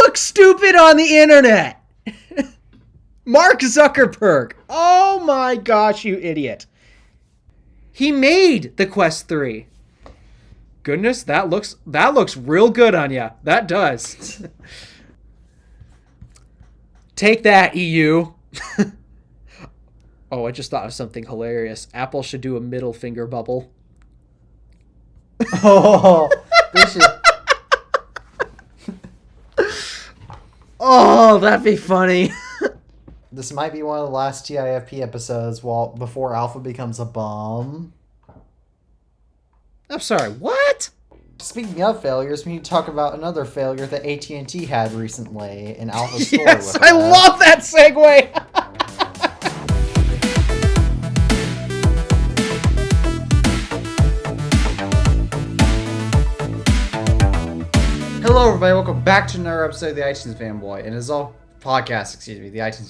look stupid on the internet. Mark Zuckerberg. Oh my gosh, you idiot. He made the Quest 3. Goodness, that looks real good on you. That does. Take that, EU. Oh, I just thought of something hilarious. Apple should do a middle finger bubble. Oh, they should. Oh, that'd be funny. This might be one of the last TIFP episodes before Alpha becomes a bum. I'm sorry, what? Speaking of failures, we need to talk about another failure that AT&T had recently in Alpha's store. Yes, I love that segue. Hello, everybody. Welcome back to another episode of the iTunes Fanboy, and the iTunes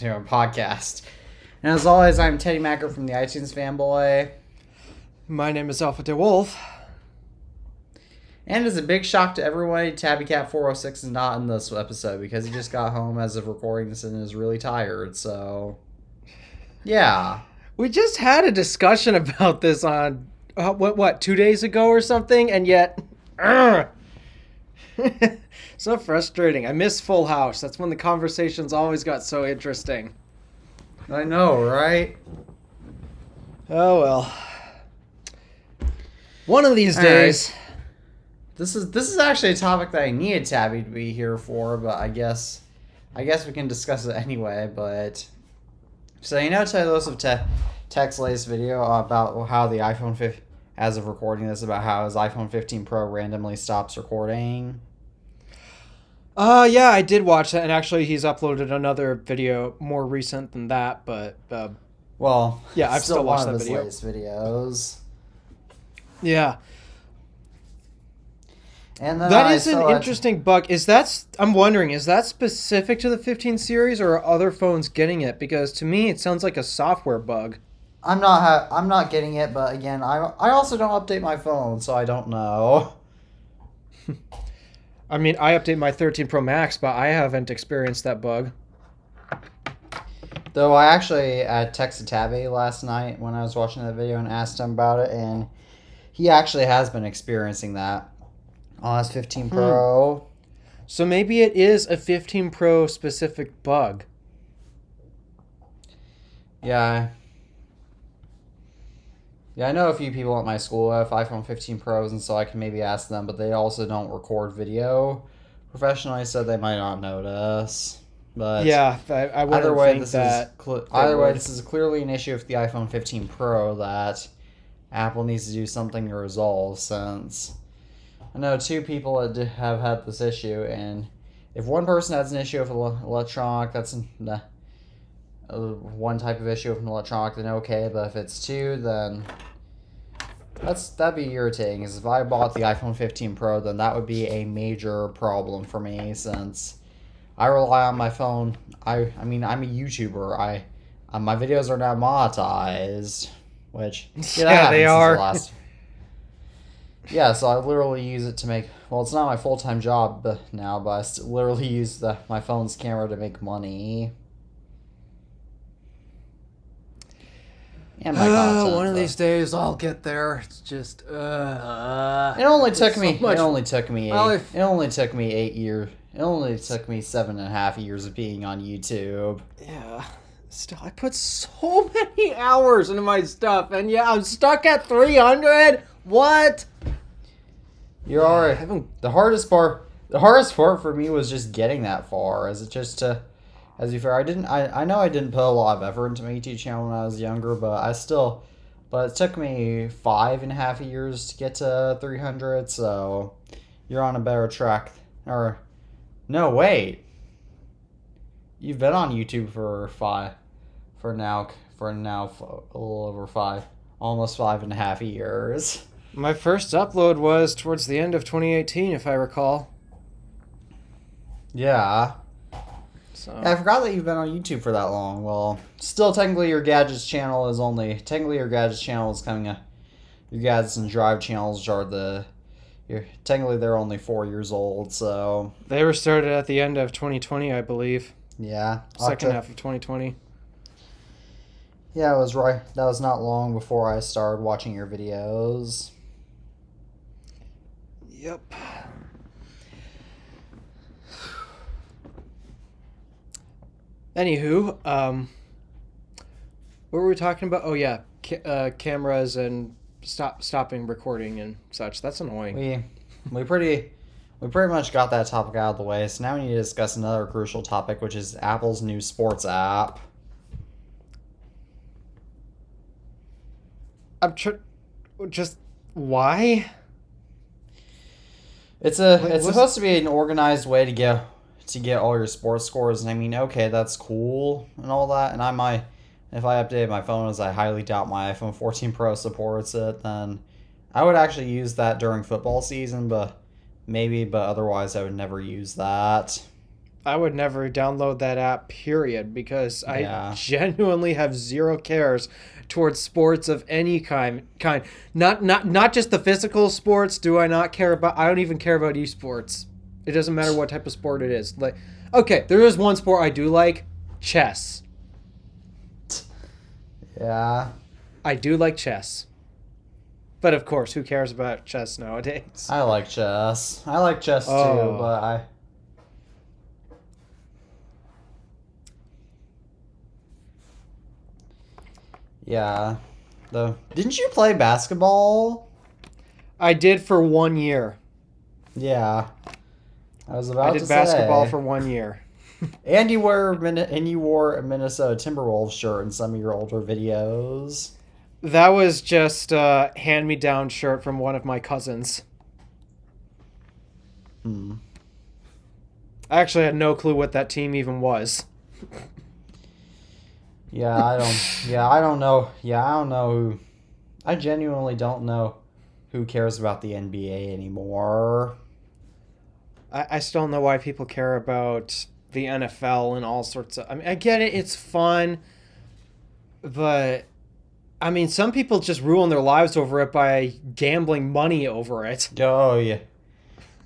Fanboy podcast. And as always, I'm Teddy Macker from the iTunes Fanboy. My name is Alpha DeWolf. And it's a big shock to everybody, TabbyCat406 is not in this episode because he just got home as of recording this and is really tired, so... Yeah. We just had a discussion about this on, 2 days ago or something, and yet... So frustrating. I miss Full House. That's when the conversations always got so interesting. I know, right? Oh, well. One of these days... Right. This is actually a topic that I needed Tabby to be here for, but I guess we can discuss it anyway. But so those of Tech's latest video about how the iPhone 15, as of recording this, about how his iPhone 15 Pro randomly stops recording. Yeah, I did watch that, and actually he's uploaded another video more recent than that, but well, yeah, I've still watched that video. One of his latest videos. Yeah. And then that is an interesting bug. I'm wondering, is that specific to the 15 series, or are other phones getting it? Because to me, it sounds like a software bug. I'm not getting it, but again, I also don't update my phone, so I don't know. I mean, I update my 13 Pro Max, but I haven't experienced that bug. Though I actually texted Tabby last night when I was watching that video and asked him about it, and he actually has been experiencing that on his 15 Pro. So maybe it is a 15 Pro specific bug. Yeah. Yeah, I know a few people at my school have iPhone 15 Pros, and so I can maybe ask them, but they also don't record video professionally, so they might not notice. But yeah, I wouldn't think that. Either way, this is clearly an issue with the iPhone 15 Pro that Apple needs to do something to resolve, since I know two people that have had this issue, and if one person has an issue with electronic, that's one type of issue with an electronic, then okay, but if it's two, then that'd be irritating, because if I bought the iPhone 15 Pro, then that would be a major problem for me, since I rely on my phone. I mean, I'm a YouTuber. My videos are not monetized, which... Yeah, they are. Yeah, so I literally use it to make... Well, it's not my full-time job now, but I literally use my phone's camera to make money. And my content. One of these days I'll get there. It's just... It only took me 8 years. It only took me 7.5 years of being on YouTube. Yeah. Still, I put so many hours into my stuff, and yeah, I'm stuck at 300. What? You're alright. The hardest part for me was just getting that far. As you fair, I know I didn't put a lot of effort into my YouTube channel when I was younger, but it took me 5.5 years to get to 300. So you're on a better track. Or no, wait. You've been on YouTube for now a little over 5, almost 5.5 years. My first upload was towards the end of 2018, if I recall. Yeah. So I forgot that you've been on YouTube for that long. Well, still technically your Gadgets channel is coming up. Your Gadgets and Drive channels are the technically they're only 4 years old, so They were started at the end of 2020, I believe. yeah. Second half of 2020. Yeah, it was right. That was not long before I started watching your videos. Yep. Anywho, what were we talking about? Oh yeah, cameras and stopping recording and such. That's annoying. We pretty much got that topic out of the way. So now we need to discuss another crucial topic, which is Apple's new sports app. Just why? It's supposed to be an organized way to get all your sports scores, and I mean, okay, that's cool and all that. And if I updated my phone, as I highly doubt my iPhone 14 Pro supports it, then I would actually use that during football season, but otherwise I would never use that. I would never download that app, period, because Yeah. I genuinely have zero cares towards sports of any kind. Not just the physical sports. Do I not care about? I don't even care about esports. It doesn't matter what type of sport it is. Like, okay, there is one sport I do like: chess. Yeah. I do like chess. But of course, who cares about chess nowadays? I like chess. I like chess too, but yeah. Didn't you play basketball? I did for 1 year. Yeah. I was about I to did say. basketball for 1 year. And you wore a Minnesota Timberwolves shirt in some of your older videos. That was just a hand-me-down shirt from one of my cousins. I actually had no clue what that team even was. I don't know who. I genuinely don't know who cares about the NBA anymore. I still don't know why people care about the NFL and all sorts of... I mean, I get it, it's fun, but... I mean, some people just ruin their lives over it by gambling money over it. Oh, yeah.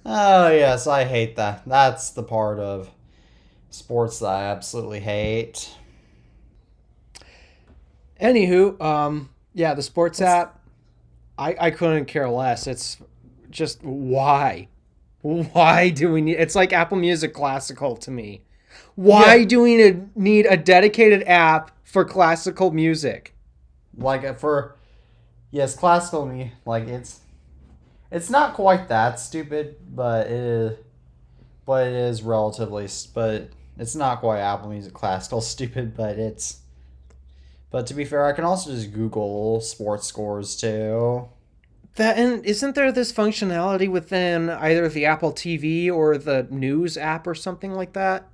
Oh, yes, I hate that. That's the part of sports that I absolutely hate. Anywho, yeah, the sports app, I couldn't care less. It's just, why? Why do we need... It's like Apple Music Classical to me. Why do we need a dedicated app for classical music? Like, classical me, like, it's not quite that stupid, but it is relatively, but it's not quite Apple Music Classical stupid, but to be fair, I can also just Google sports scores too. And isn't there this functionality within either the Apple TV or the News app or something like that?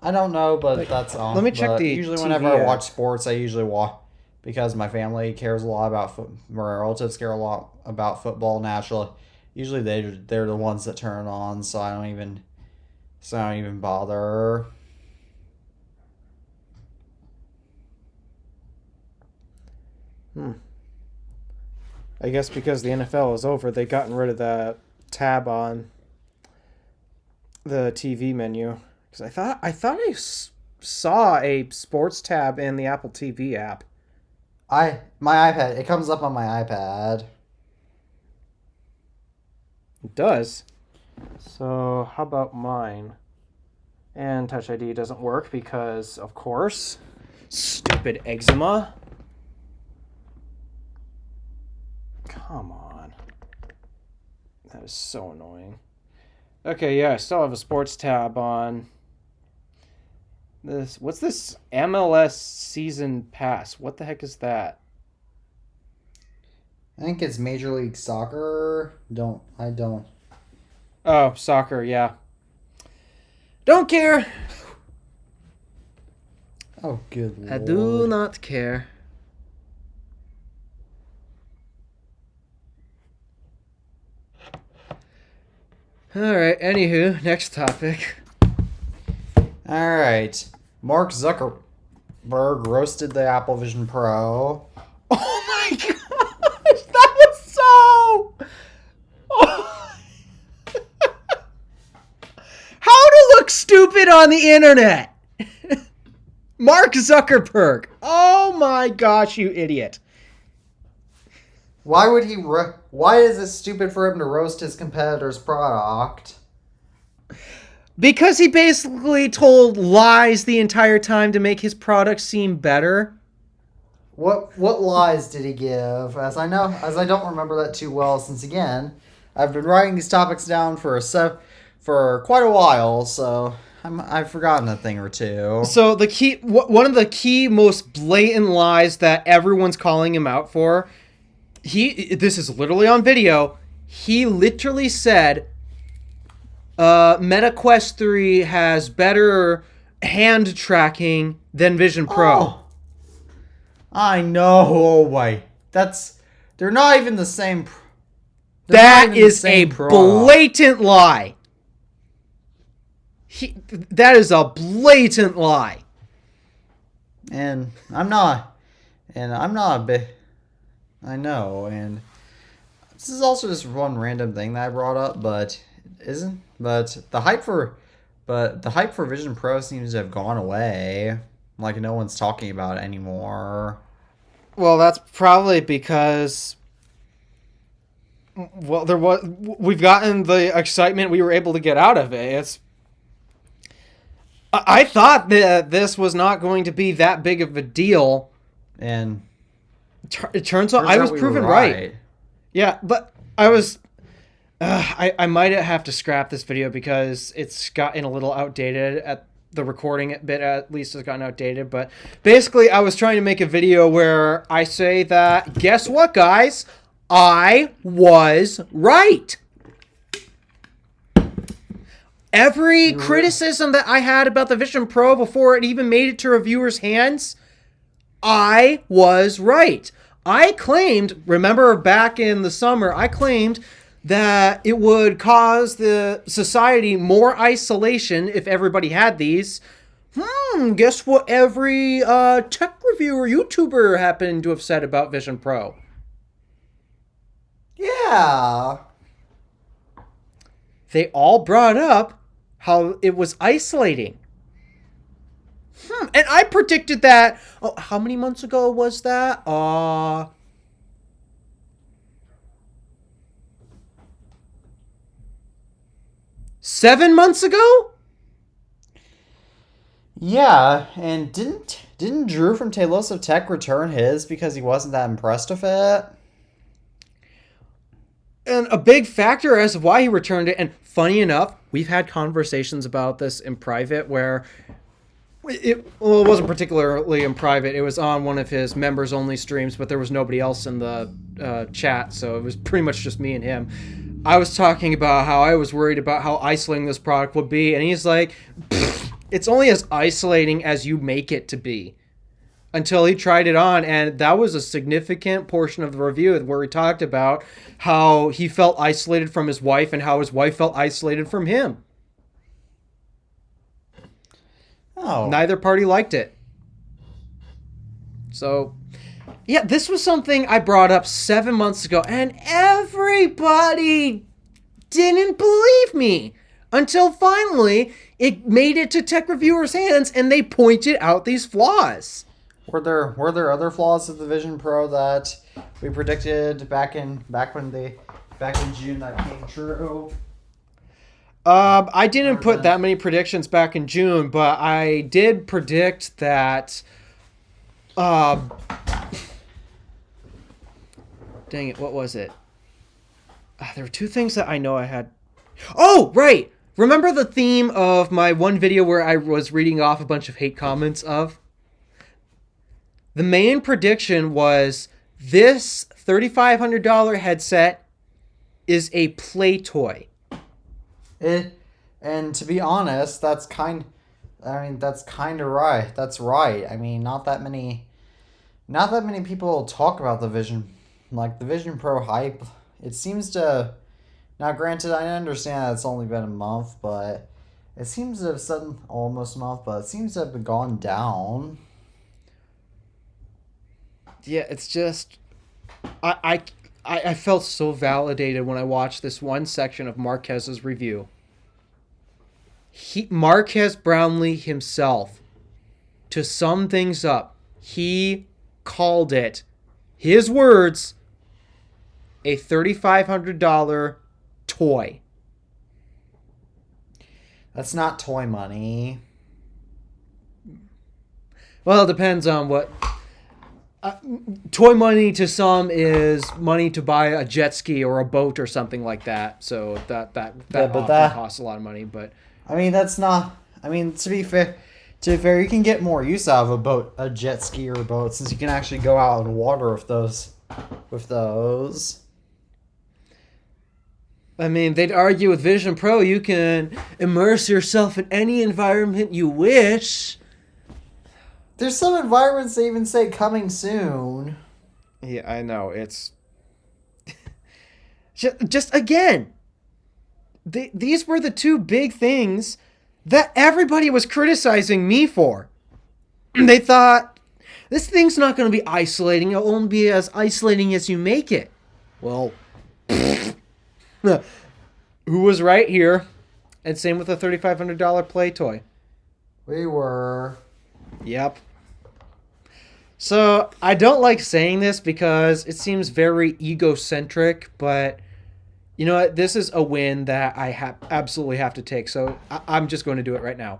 I don't know, but that's all. Let me check the usually TV whenever I app. watch sports, I usually watch because my family cares a lot about my relatives care a lot about football naturally. Usually they're the ones that turn it on, so I don't even bother. I guess because the NFL is over, they've gotten rid of that tab on the TV menu. Because I thought I saw a sports tab in the Apple TV app. My iPad, it comes up on my iPad. It does. So how about mine? And Touch ID doesn't work because, of course, stupid eczema. Come on. That is so annoying. Okay, yeah, I still have a sports tab on. What's this MLS season pass? What the heck is that? I think it's Major League Soccer. I don't. Oh, soccer, yeah. Don't care. Oh, good Lord. I do not care. Alright, anywho, next topic. Alright. Mark Zuckerberg roasted the Apple Vision Pro. on the internet. Mark Zuckerberg. Oh my gosh, you idiot. Why would he? Why is it stupid for him to roast his competitor's product? Because he basically told lies the entire time to make his product seem better. What lies did he give? As I don't remember that too well, since again, I've been writing these topics down for quite a while, so I've forgotten a thing or two. So one of the key, most blatant lies that everyone's calling him out for, this is literally on video. He literally said, Meta Quest 3 has better hand tracking than Vision Pro. Oh, I know. Oh wait, they're not even the same. That is a blatant lie. That is a blatant lie. And I'm not a bit. I know, and this is also just one random thing that I brought up, but the hype for Vision Pro seems to have gone away. Like no one's talking about it anymore. Well, that's probably because we've gotten the excitement we were able to get out of it. I thought that this was not going to be that big of a deal, and it turns out I was proven right. Yeah, but I was. I might have to scrap this video because it's gotten a little outdated. At the recording bit, at least, has gotten outdated. But basically, I was trying to make a video where I say that, guess what, guys? I was right. Every criticism that I had about the Vision Pro before it even made it to reviewers' hands, I was right. I claimed, remember back in the summer, I claimed that it would cause the society more isolation if everybody had these. Guess what every tech reviewer, YouTuber happened to have said about Vision Pro? Yeah. They all brought up how it was isolating. And I predicted that, how many months ago was that? 7 months ago? Yeah, and didn't Drew from Talos of Tech return his because he wasn't that impressed with it? And a big factor as to why he returned it, and funny enough, we've had conversations about this in private where it wasn't particularly in private. It was on one of his members-only streams, but there was nobody else in the chat, so it was pretty much just me and him. I was talking about how I was worried about how isolating this product would be, and he's like, it's only as isolating as you make it to be. Until he tried it on, and that was a significant portion of the review where he talked about how he felt isolated from his wife and how his wife felt isolated from him. Oh. Neither party liked it. So, yeah, this was something I brought up 7 months ago, and everybody didn't believe me until finally it made it to tech reviewers' hands and they pointed out these flaws. Were there other flaws of the Vision Pro that we predicted back in June that came true? I didn't put that many predictions back in June, but I did predict that. Dang it, what was it? There were two things that I know I had. Oh, right! Remember the theme of my one video where I was reading off a bunch of hate comments of? The main prediction was this $3,500 headset is a play toy. And to be honest, that's kind of right. That's right. I mean, not that many people talk about the Vision Pro hype. It seems to. Now, granted, I understand that it's only been a month, but it seems to have almost a month, but it seems to have gone down. Yeah, it's just I felt so validated when I watched this one section of Marquez's review. Marquez Brownlee himself, to sum things up, he called it, his words, a $3,500 toy. That's not toy money. Well, it depends on what. Toy money to some is money to buy a jet ski or a boat or something like that. So that often costs a lot of money. But I mean, that's not. I mean, to be fair, you can get more use out of a boat, a jet ski or a boat, since you can actually go out in water with those. I mean, they'd argue with Vision Pro, you can immerse yourself in any environment you wish. There's some environments that even say coming soon. Yeah, I know. It's just again, these were the two big things that everybody was criticizing me for. They thought, this thing's not going to be isolating. It'll only be as isolating as you make it. Well, who was right here? And same with the $3,500 play toy. We were. Yep. So, I don't like saying this because it seems very egocentric, but you know what? This is a win that I absolutely have to take, so I'm just going to do it right now.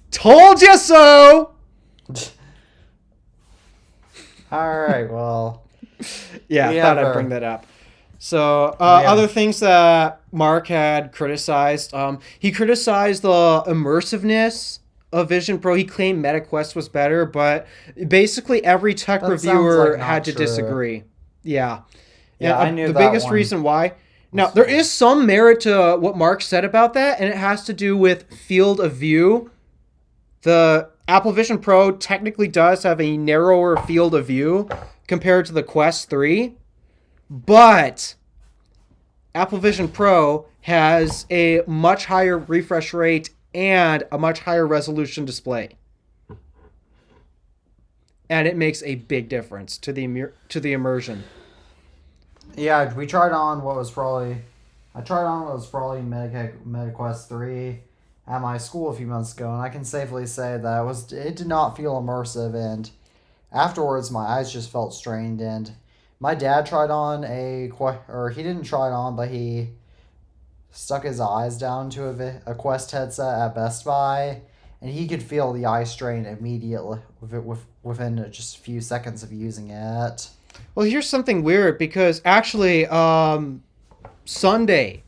Told you so! Alright, well. Yeah, I thought I'd bring that up. So, other things that Mark had criticized. He criticized the immersiveness of Vision Pro. He claimed MetaQuest was better, but basically every tech reviewer had to disagree. Yeah. Yeah, I knew the that biggest one. reason why. Now, there is some merit to what Mark said about that, and it has to do with field of view. The Apple Vision Pro technically does have a narrower field of view compared to the Quest 3, but Apple Vision Pro has a much higher refresh rate and a much higher resolution display. And it makes a big difference to the immersion. Yeah, we tried on what was probably MetaQuest 3 at my school a few months ago, and I can safely say that it did not feel immersive, and afterwards my eyes just felt strained. And my dad tried on he didn't try it on, but he stuck his eyes down to a Quest headset at Best Buy, and he could feel the eye strain immediately within just a few seconds of using it. Well, here's something weird, because actually, Sunday,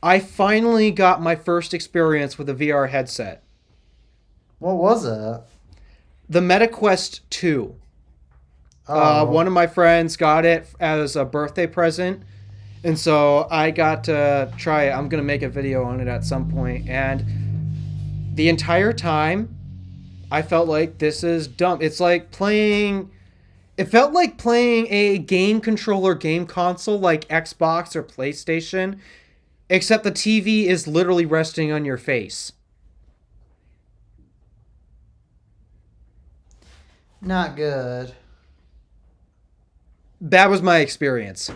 I finally got my first experience with a VR headset. What was it? The MetaQuest 2. Oh. One of my friends got it as a birthday present, and so I got to try it. I'm going to make a video on it at some point, and the entire time, I felt like this is dumb. It's like playing... It felt like playing a game controller game console like Xbox or PlayStation, except the TV is literally resting on your face. Not good. That was my experience.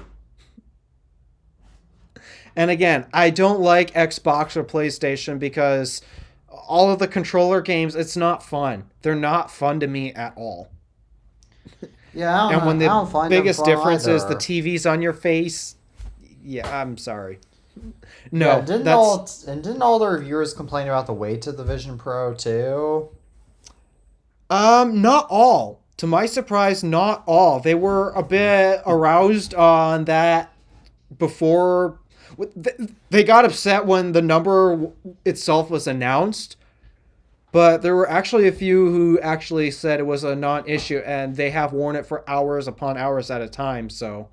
And again, I don't like Xbox or PlayStation because all of the controller games, it's not fun. They're not fun to me at all. Yeah, I don't the biggest difference either. is the TV's on your face. Yeah, I'm sorry. No, yeah, didn't all the reviewers complain about the weight of the Vision Pro too? Not all. To my surprise, not all. They were a bit aroused on that before. They got upset when the number itself was announced. But there were actually a few who actually said it was a non-issue, and they have worn it for hours upon hours at a time. So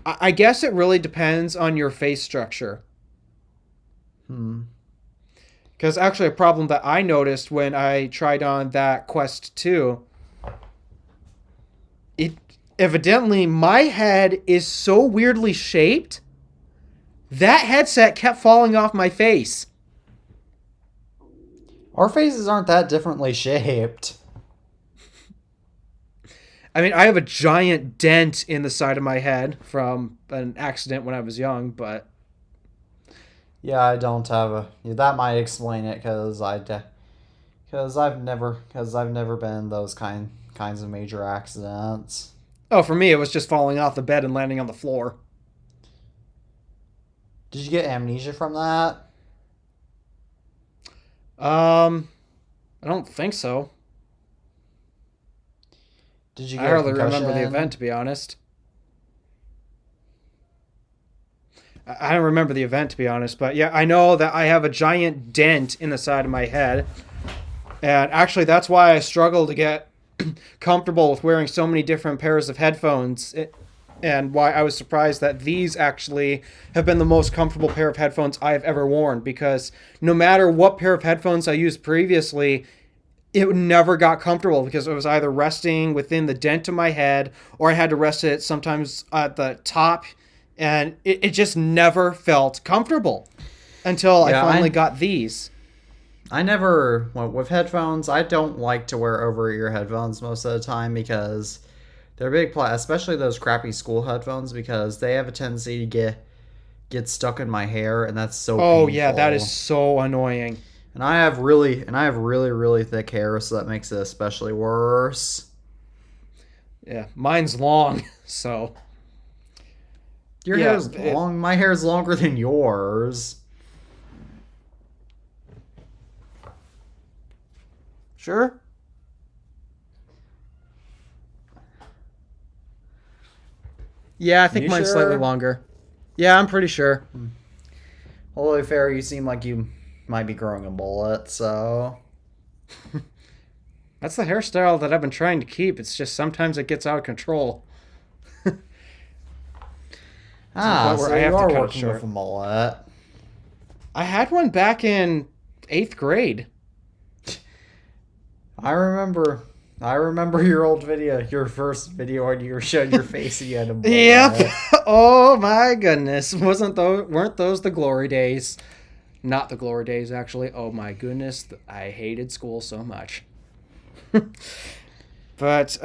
I guess it really depends on your face structure. Because actually a problem that I noticed when I tried on that Quest 2, evidently my head is so weirdly shaped, that headset kept falling off my face. Our faces aren't that differently shaped. I mean, I have a giant dent in the side of my head from an accident when I was young, but Yeah, I don't have a. That might explain it because I've never been in those kinds of major accidents. Oh, for me, it was just falling off the bed and landing on the floor. Did you get amnesia from that? I don't think so. Did you I get a hardly remember the concussion? event, to be honest. I don't remember the event, to be honest, but yeah, I know that I have a giant dent in the side of my head. And actually, that's why I struggle to get comfortable with wearing so many different pairs of headphones. And why I was surprised that these actually have been the most comfortable pair of headphones I've ever worn. Because no matter what pair of headphones I used previously, it never got comfortable because it was either resting within the dent of my head or I had to rest it sometimes at the top. And it just never felt comfortable until I Yeah, finally got these. I never well, with headphones. I don't like to wear over ear headphones most of the time because they're big, especially those crappy school headphones because they have a tendency to get stuck in my hair, and that's so Oh yeah, that is painful. so annoying. And I have really thick hair, so that makes it especially worse. Yeah, mine's long, so Your hair yeah, is long. My hair is longer than yours. sure. Yeah, I think You mine's slightly sure? longer. Yeah, I'm pretty sure. Although fair, you seem like you might be growing a mullet, so That's the hairstyle that I've been trying to keep. It's just sometimes it gets out of control to the point where so I you have to are cut it working with short. a mullet. I had one back in 8th grade. I remember. I remember your old video, your first video when you were showing your face and you had a Yep. mullet. Oh my goodness. Weren't those the glory days? Not the glory days, actually. Oh my goodness. I hated school so much. But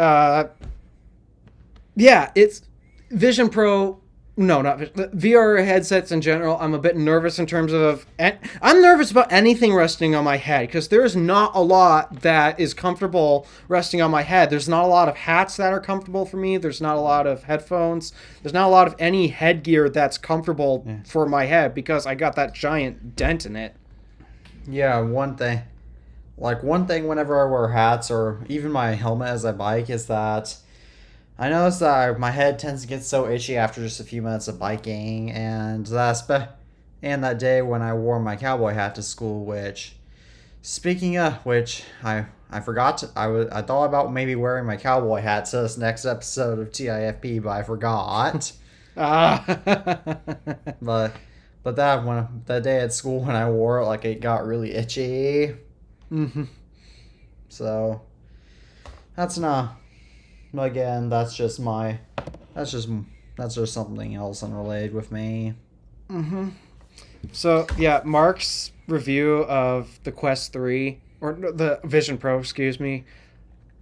yeah, it's Vision Pro. No, not VR headsets in general. I'm a bit nervous in terms of. I'm nervous about anything resting on my head because there's not a lot that is comfortable resting on my head. There's not a lot of hats that are comfortable for me. There's not a lot of headphones. There's not a lot of any headgear that's comfortable for my head because I got that giant dent in it. Yeah, one thing whenever I wear hats or even my helmet as I bike is that I notice that my head tends to get so itchy after just a few minutes of biking, and that day when I wore my cowboy hat to school, which speaking of which, I forgot I thought about maybe wearing my cowboy hat to this next episode of TIFP, but I forgot. Ah. but that day at school when I wore it, like it got really itchy. hmm So that's not. Again, that's just something else unrelated with me. So yeah, Mark's review of the Quest 3 or the Vision Pro, excuse me.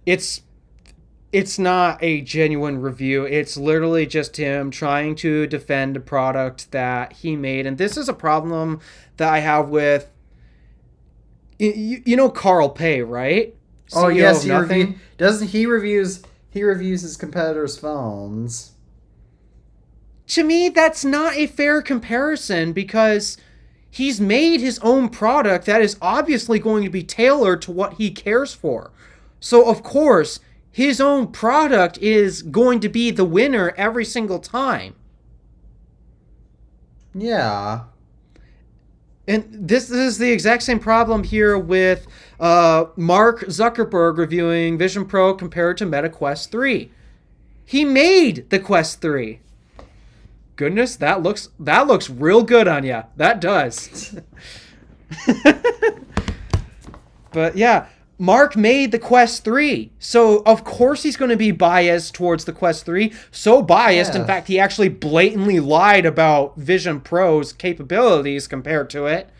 It's it's not a genuine review. It's literally just him trying to defend a product that he made, and this is a problem that I have with you know Carl Pei, right? Oh CEO yes, of Nothing. doesn't he reviews his competitors' phones. To me, that's not a fair comparison because he's made his own product that is obviously going to be tailored to what he cares for. So, of course, his own product is going to be the winner every single time. Yeah. And this is the exact same problem here with Mark Zuckerberg reviewing Vision Pro compared to Meta Quest 3. He made the Quest 3. Goodness, that looks real good on you. That does. But yeah, Mark made the Quest 3. So, of course he's going to be biased towards the Quest 3. So biased, in Yeah. fact, he actually blatantly lied about Vision Pro's capabilities compared to it.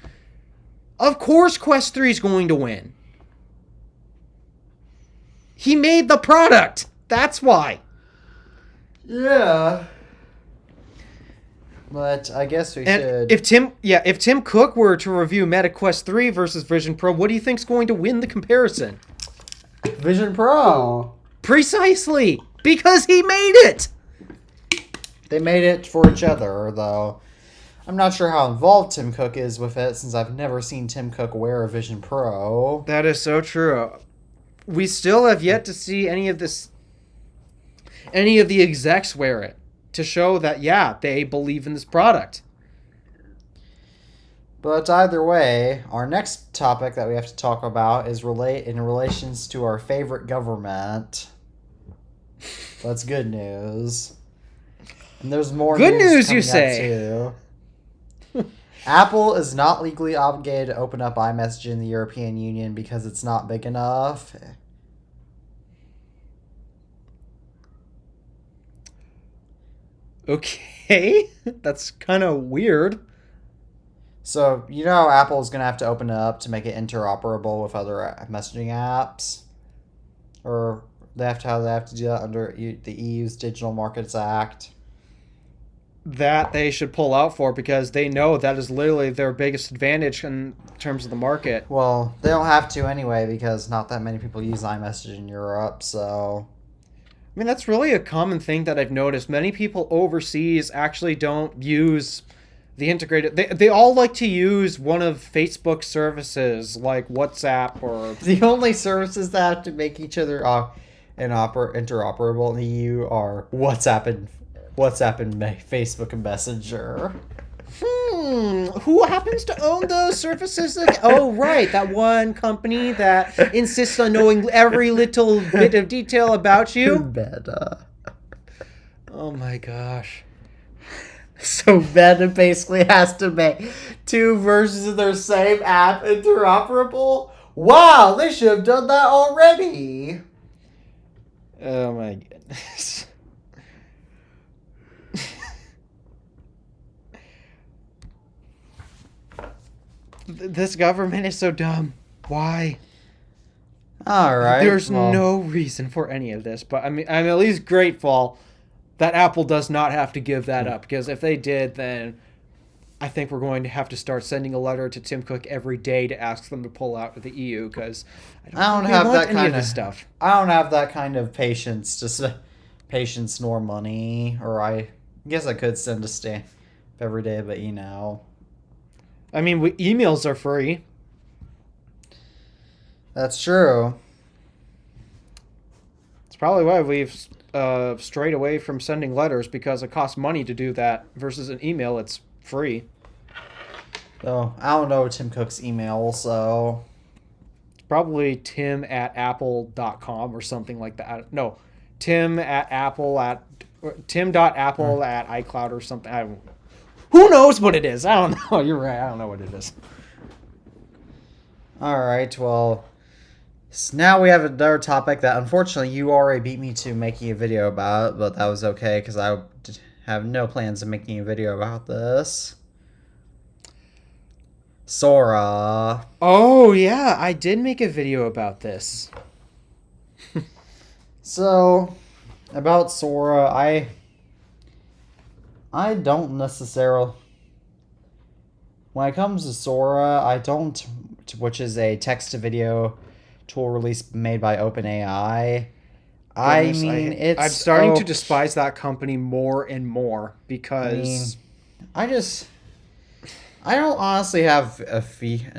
Of course Quest 3 is going to win. He made the product. That's why. Yeah. But I guess we And should. if Tim Cook were to review Meta Quest 3 versus Vision Pro, what do you think's going to win the comparison? Vision Pro. Precisely, because he made it. They made it for each other, though. I'm not sure how involved Tim Cook is with it, since I've never seen Tim Cook wear a Vision Pro. That is so true. We still have yet to see any of the execs wear it to show that, yeah, they believe in this product. But either way, our next topic that we have to talk about is in relations to our favorite government. That's good news. And there's more good news you coming say. up too. Apple is not legally obligated to open up iMessage in the European Union because it's not big enough. Okay, that's kind of weird. So, you know, Apple is going to have to open it up to make it interoperable with other messaging apps. Or they have to do that under the EU's Digital Markets Act. That they should pull out for, because they know that is literally their biggest advantage in terms of the market. Well, they don't have to anyway, because not that many people use iMessage in Europe, so... I mean, that's really a common thing that I've noticed. Many people overseas actually don't use the integrated... They all like to use one of Facebook's services, like WhatsApp or... The only services that have to make each other interoperable in the EU are WhatsApp and Facebook and Messenger. Who happens to own those services? Oh, right, that one company that insists on knowing every little bit of detail about you. Meta. Oh my gosh. So Meta basically has to make two versions of their same app interoperable? Wow, they should have done that already. Oh my goodness. This government is so dumb. Why? All right. There's no reason for any of this, but I mean, I'm at least grateful that Apple does not have to give that up, because if they did, then I think we're going to have to start sending a letter to Tim Cook every day to ask them to pull out of the EU, because I don't have that kind of this stuff. I don't have that kind of patience nor money, or I guess I could send a stamp every day, but you know. I mean, emails are free. That's true. It's probably why we've strayed away from sending letters, because it costs money to do that versus an email. It's free. So I don't know Tim Cook's email, so Probably tim@apple.com or something like that. No, tim.apple at iCloud or something. Who knows what it is? I don't know. You're right. I don't know what it is. all right. Well, so now we have another topic that unfortunately you already beat me to making a video about, but that was okay because I have no plans of making a video about this. Sora. Oh, yeah. I did make a video about this. So, about Sora, I don't necessarily... When it comes to Sora, I don't... Which is a text-to-video tool release made by OpenAI. I'm starting to despise that company more and more, because... I don't honestly have a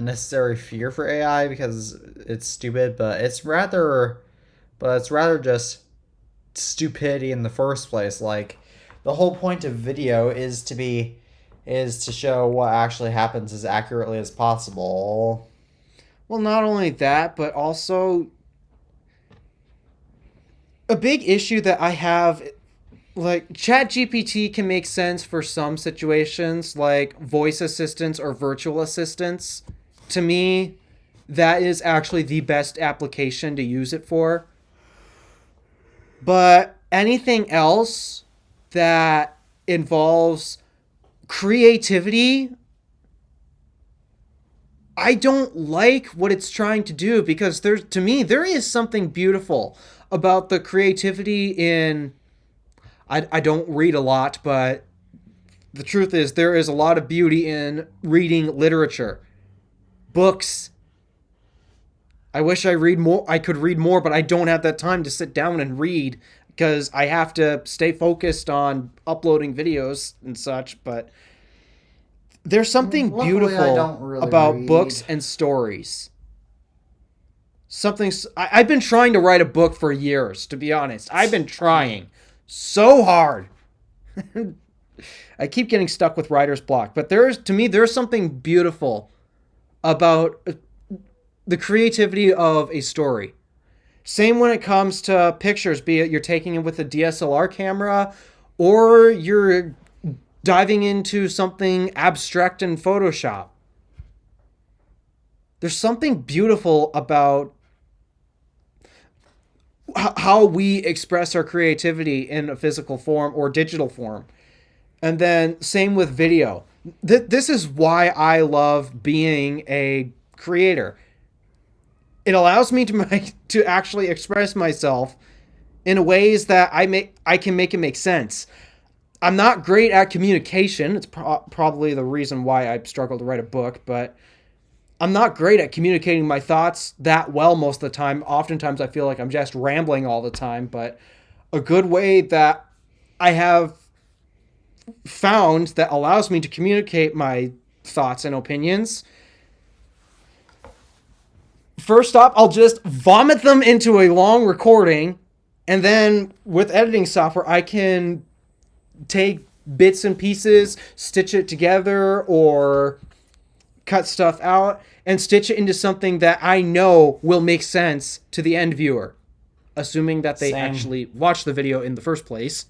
necessary fear for AI because it's stupid, but it's rather just stupidity in the first place. Like, the whole point of video is to show what actually happens as accurately as possible. Well, not only that, but also a big issue that I have, like, ChatGPT can make sense for some situations, like voice assistants or virtual assistants. To me, that is actually the best application to use it for. But anything else that involves creativity, I don't like what it's trying to do, because to me there is something beautiful about the creativity in... I don't read a lot, but the truth is there is a lot of beauty in reading literature, books. I wish I could read more, but I don't have that time to sit down and read because I have to stay focused on uploading videos and such. But there's something Luckily, I beautiful don't really about read. books and stories. I've been trying to write a book for years, to be honest. I've been trying so hard. I keep getting stuck with writer's block, but to me there's something beautiful about the creativity of a story. Same when it comes to pictures, be it you're taking it with a DSLR camera or you're diving into something abstract in Photoshop. There's something beautiful about how we express our creativity in a physical form or digital form. And then same with video. This is why I love being a creator. It allows me to actually express myself in ways that I can make it make sense. I'm not great at communication. It's probably the reason why I struggle to write a book, but I'm not great at communicating my thoughts that well most of the time. Oftentimes I feel like I'm just rambling all the time, but a good way that I have found that allows me to communicate my thoughts and opinions. First off, I'll just vomit them into a long recording, and then with editing software, I can take bits and pieces, stitch it together, or cut stuff out and stitch it into something that I know will make sense to the end viewer, assuming that they actually watch the video in the first place.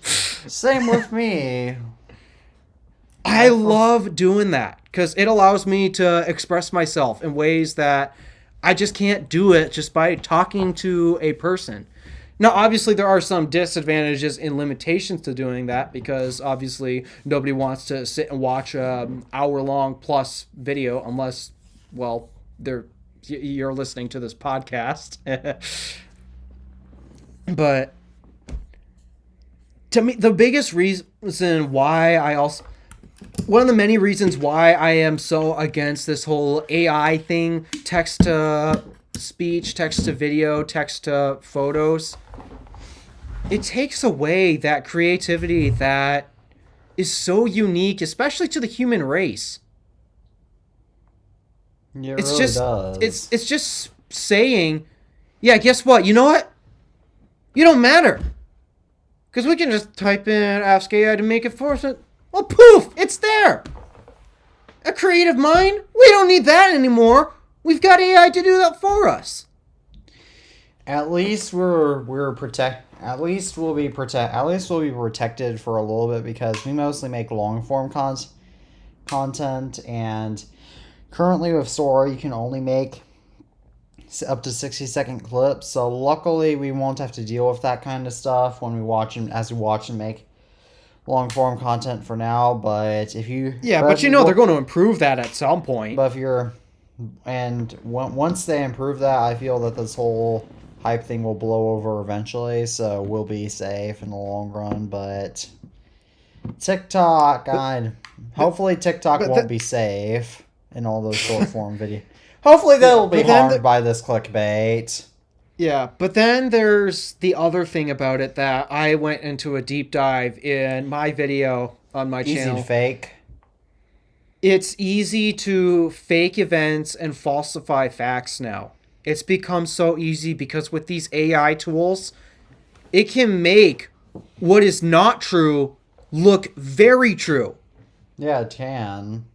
Same with me. I love doing that because it allows me to express myself in ways that I just can't do it just by talking to a person. Now, obviously, there are some disadvantages and limitations to doing that because obviously nobody wants to sit and watch an hour-long plus video unless, well, you're listening to this podcast. But to me, the biggest reason why one of the many reasons why I am so against this whole AI thing, text to speech, text to video, text to photos, it takes away that creativity that is so unique, especially to the human race. Yeah, it really does. It's just saying, yeah, guess what? You know what? You don't matter. Because we can just type in ask AI to make it for us. Well, poof, it's there. A creative mind? We don't need that anymore. We've got AI to do that for us. At least we'll be protected for a little bit because we mostly make long form content, and currently with Sora you can only make up to 60-second clips. So luckily we won't have to deal with that kind of stuff when we watch and make long form content for now. But if you they're going to improve that at some point. But once they improve that, I feel that this whole hype thing will blow over eventually, so we'll be safe in the long run. But TikTok, hopefully TikTok won't be safe in all those short form videos. Hopefully they'll be harmed by this clickbait. Yeah, but then there's the other thing about it that I went into a deep dive in my video on my channel. Easy to fake. It's easy to fake events and falsify facts now. It's become so easy because with these AI tools, it can make what is not true look very true. Yeah, it can.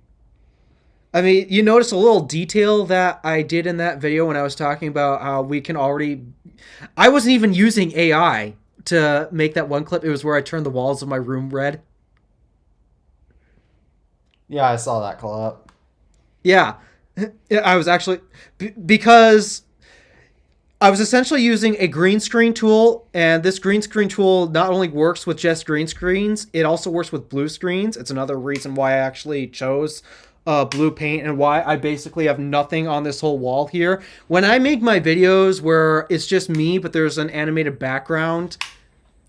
I mean, you notice a little detail that I did in that video when I was talking about how we can already... I wasn't even using AI to make that one clip. It was where I turned the walls of my room red. Yeah, I saw that clip. Yeah. I was actually... Because I was essentially using a green screen tool, and this green screen tool not only works with just green screens, it also works with blue screens. It's another reason why I actually chose blue paint and why I basically have nothing on this whole wall here. When I make my videos where it's just me, but there's an animated background,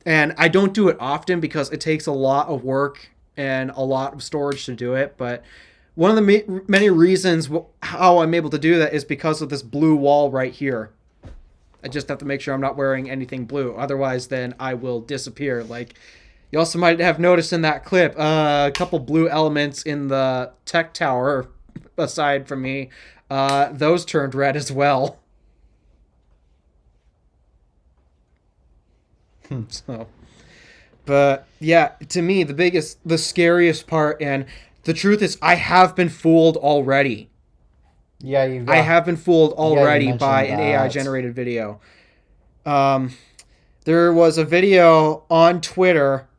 and I don't do it often because it takes a lot of work and a lot of storage to do it. But one of the many reasons how I'm able to do that is because of this blue wall right here. I just have to make sure I'm not wearing anything blue. Otherwise, then I will disappear. Like, you also might have noticed in that clip, a couple blue elements in the tech tower aside from me. Those turned red as well. So, but yeah, to me, the scariest part, and the truth is, I have been fooled already. Yeah, I have been fooled already by an that. AI generated video. There was a video on Twitter.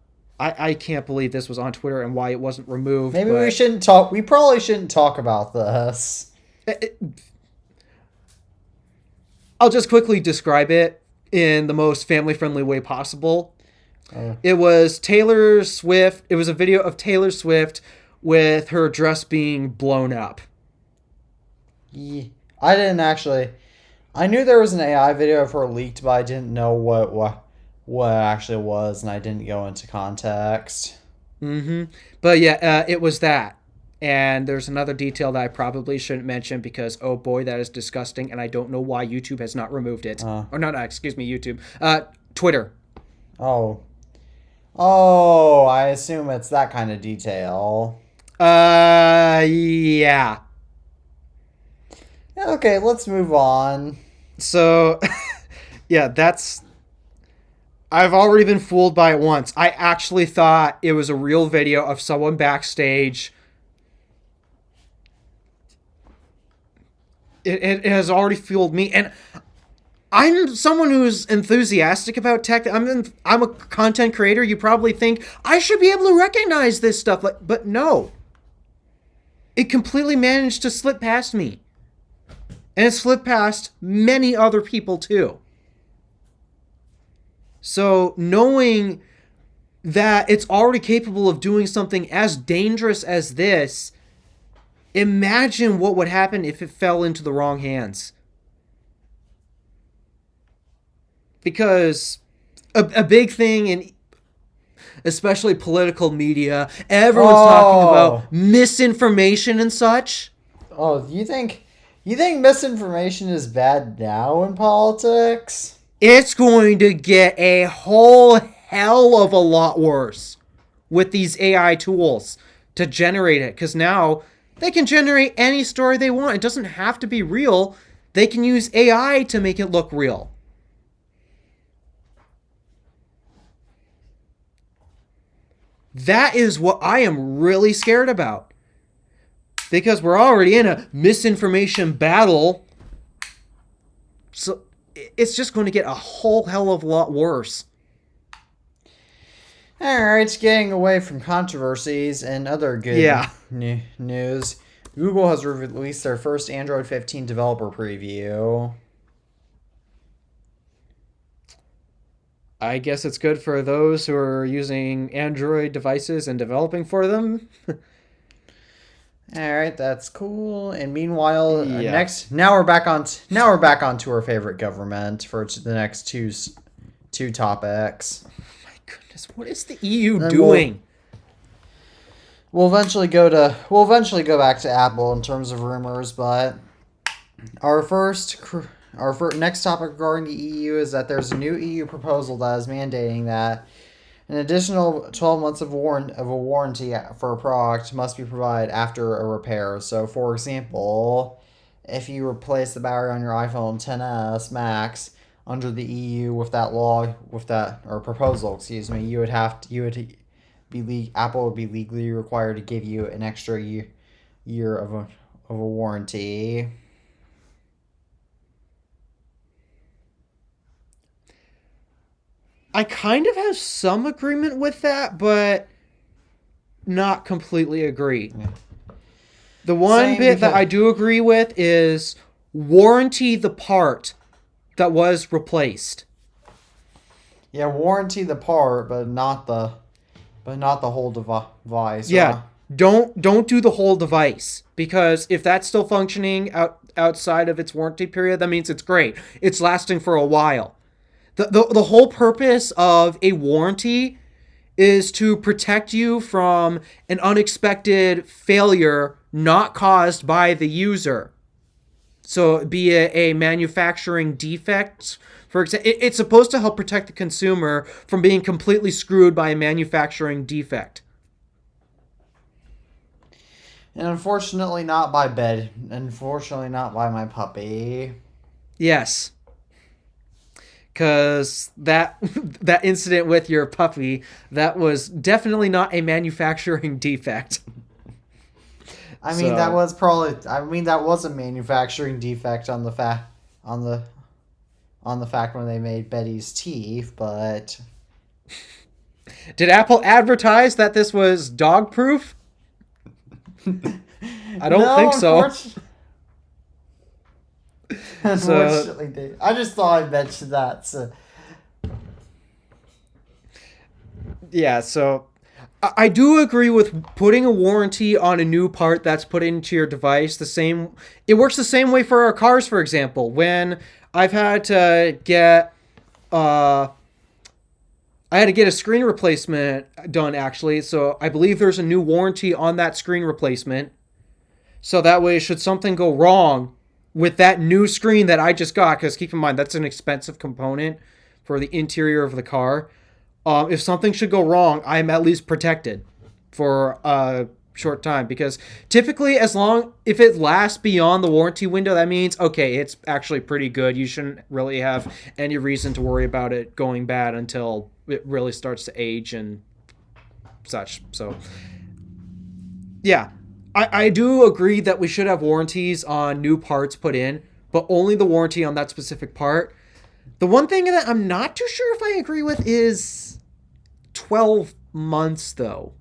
I can't believe this was on Twitter and why it wasn't removed. Maybe we shouldn't talk. We probably shouldn't talk about this. I'll just quickly describe it in the most family-friendly way possible. It was Taylor Swift. It was a video of Taylor Swift with her dress being blown up. Yeah, I didn't actually. I knew there was an AI video of her leaked, but I didn't know what it actually was, and I didn't go into context. But yeah, it was that. And there's another detail that I probably shouldn't mention because, oh boy, that is disgusting, and I don't know why YouTube has not removed it. Or not, excuse me, YouTube. Twitter. Oh, I assume it's that kind of detail. Yeah. Okay, let's move on. So, yeah, I've already been fooled by it once. I actually thought it was a real video of someone backstage. It has already fooled me, and I'm someone who's enthusiastic about tech. I'm a content creator. You probably think I should be able to recognize this stuff, but no. It completely managed to slip past me. And it slipped past many other people too. So knowing that it's already capable of doing something as dangerous as this, imagine what would happen if it fell into the wrong hands. Because a big thing in especially political media, everyone's talking about misinformation and such. Oh, you think misinformation is bad now in politics? It's going to get a whole hell of a lot worse with these AI tools to generate it. Because now they can generate any story they want. It doesn't have to be real. They can use AI to make it look real. That is what I am really scared about. Because we're already in a misinformation battle. So it's just going to get a whole hell of a lot worse. Alright, getting away from controversies and other good news. Google has released their first Android 15 developer preview. I guess it's good for those who are using Android devices and developing for them. All right, that's cool. And meanwhile, now we're back on to our favorite government for the next two topics. Oh my goodness, what is the EU doing? We'll eventually go back to Apple in terms of rumors, but our next topic regarding the EU is that there's a new EU proposal that is mandating that an additional 12 months of a warranty for a product must be provided after a repair. So, for example, if you replace the battery on your iPhone XS Max under the EU proposal, Apple would be legally required to give you an extra year of a warranty. I kind of have some agreement with that, but not completely agree. Yeah. The one bit that I do agree with is warranty the part that was replaced. Yeah, warranty the part, but not the whole device. Yeah, right? Don't do the whole device, because if that's still functioning outside of its warranty period, that means it's great. It's lasting for a while. The whole purpose of a warranty is to protect you from an unexpected failure not caused by the user. So be a manufacturing defect, for example. It's supposed to help protect the consumer from being completely screwed by a manufacturing defect. And unfortunately not by bed. Unfortunately not by my puppy. Yes. Because that incident with your puppy, that was definitely not a manufacturing defect. I mean, that was probably. I mean, that was a manufacturing defect on the fact when they made Betty's teeth. But did Apple advertise that this was dog proof? I don't think so. Unfortunately, I just thought I'd mention that. So. Yeah, so I do agree with putting a warranty on a new part that's put into your device. It works the same way for our cars, for example. When I've had to get I had to get a screen replacement done, actually. So I believe there's a new warranty on that screen replacement. So that way, should something go wrong with that new screen that I just got, because keep in mind, that's an expensive component for the interior of the car. If something should go wrong, I'm at least protected for a short time, because typically if it lasts beyond the warranty window, that means, okay, it's actually pretty good. You shouldn't really have any reason to worry about it going bad until it really starts to age and such. So yeah, I do agree that we should have warranties on new parts put in, but only the warranty on that specific part. The one thing that I'm not too sure if I agree with is 12 months, though.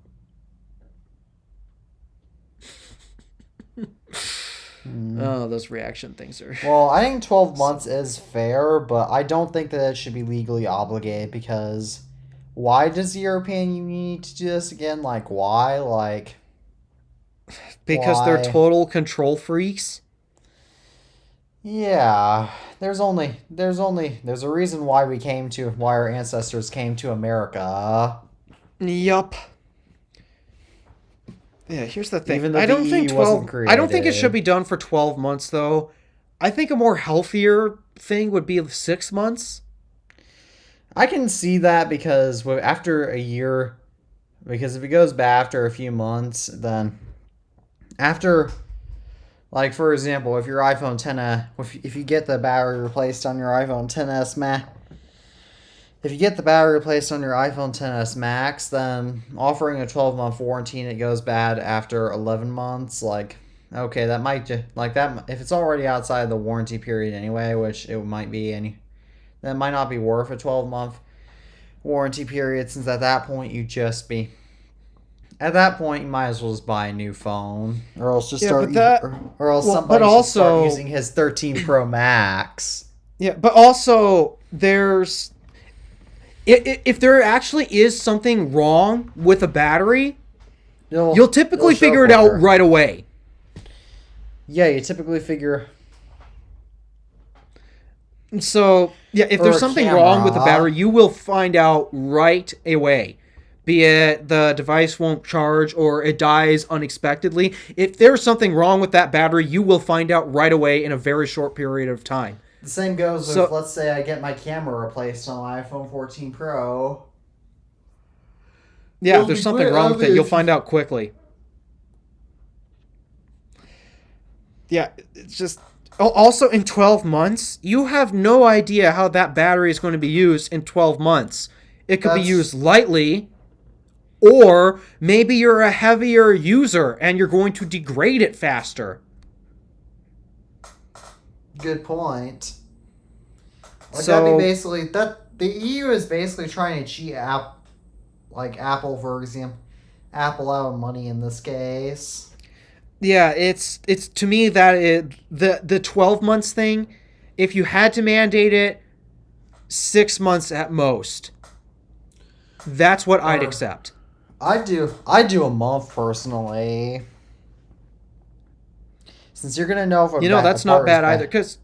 Oh, those reaction things are... Well, I think 12 months is fair, but I don't think that it should be legally obligated, because why does the European Union need to do this again? Like, why? Like... Because why? They're total control freaks? Yeah. There's a reason why our ancestors came to America. Yup. Yeah, here's the thing. Even though I don't think it should be done for 12 months, though. I think a more healthier thing would be 6 months. I can see that, because after a year, because if it goes back after a few months, then after, like, for example, if your iPhone 10, if you get the battery replaced on your iPhone 10s Max, if you get the battery replaced on your iPhone 10s Max, then offering a 12-month warranty and it goes bad after 11 months, like, okay, that might just, like, that, if it's already outside the warranty period anyway, which it might be, that might not be worth a 12-month warranty period, since at that point you might as well just buy a new phone, or else somebody should start using his 13 Pro Max. Yeah, but also there's... If there actually is something wrong with a battery, you'll typically figure it out right away. Yeah, you typically figure... So, yeah, if there's something wrong with the battery, you will find out right away. Be it the device won't charge or it dies unexpectedly. If there's something wrong with that battery, you will find out right away in a very short period of time. The same goes with, let's say I get my camera replaced on my iPhone 14 Pro. Yeah, if there's something wrong with it, you'll find out quickly. Yeah, it's just... Also, in 12 months, you have no idea how that battery is going to be used in 12 months. It could be used lightly, or maybe you're a heavier user and you're going to degrade it faster. Good point. That'd be basically the EU is basically trying to cheat Apple, for example, Apple out of money in this case. Yeah, it's to me that the 12 months thing. If you had to mandate it, 6 months at most. That's what I'd accept. I do a month personally. Since you're gonna know if that's not bad either. Because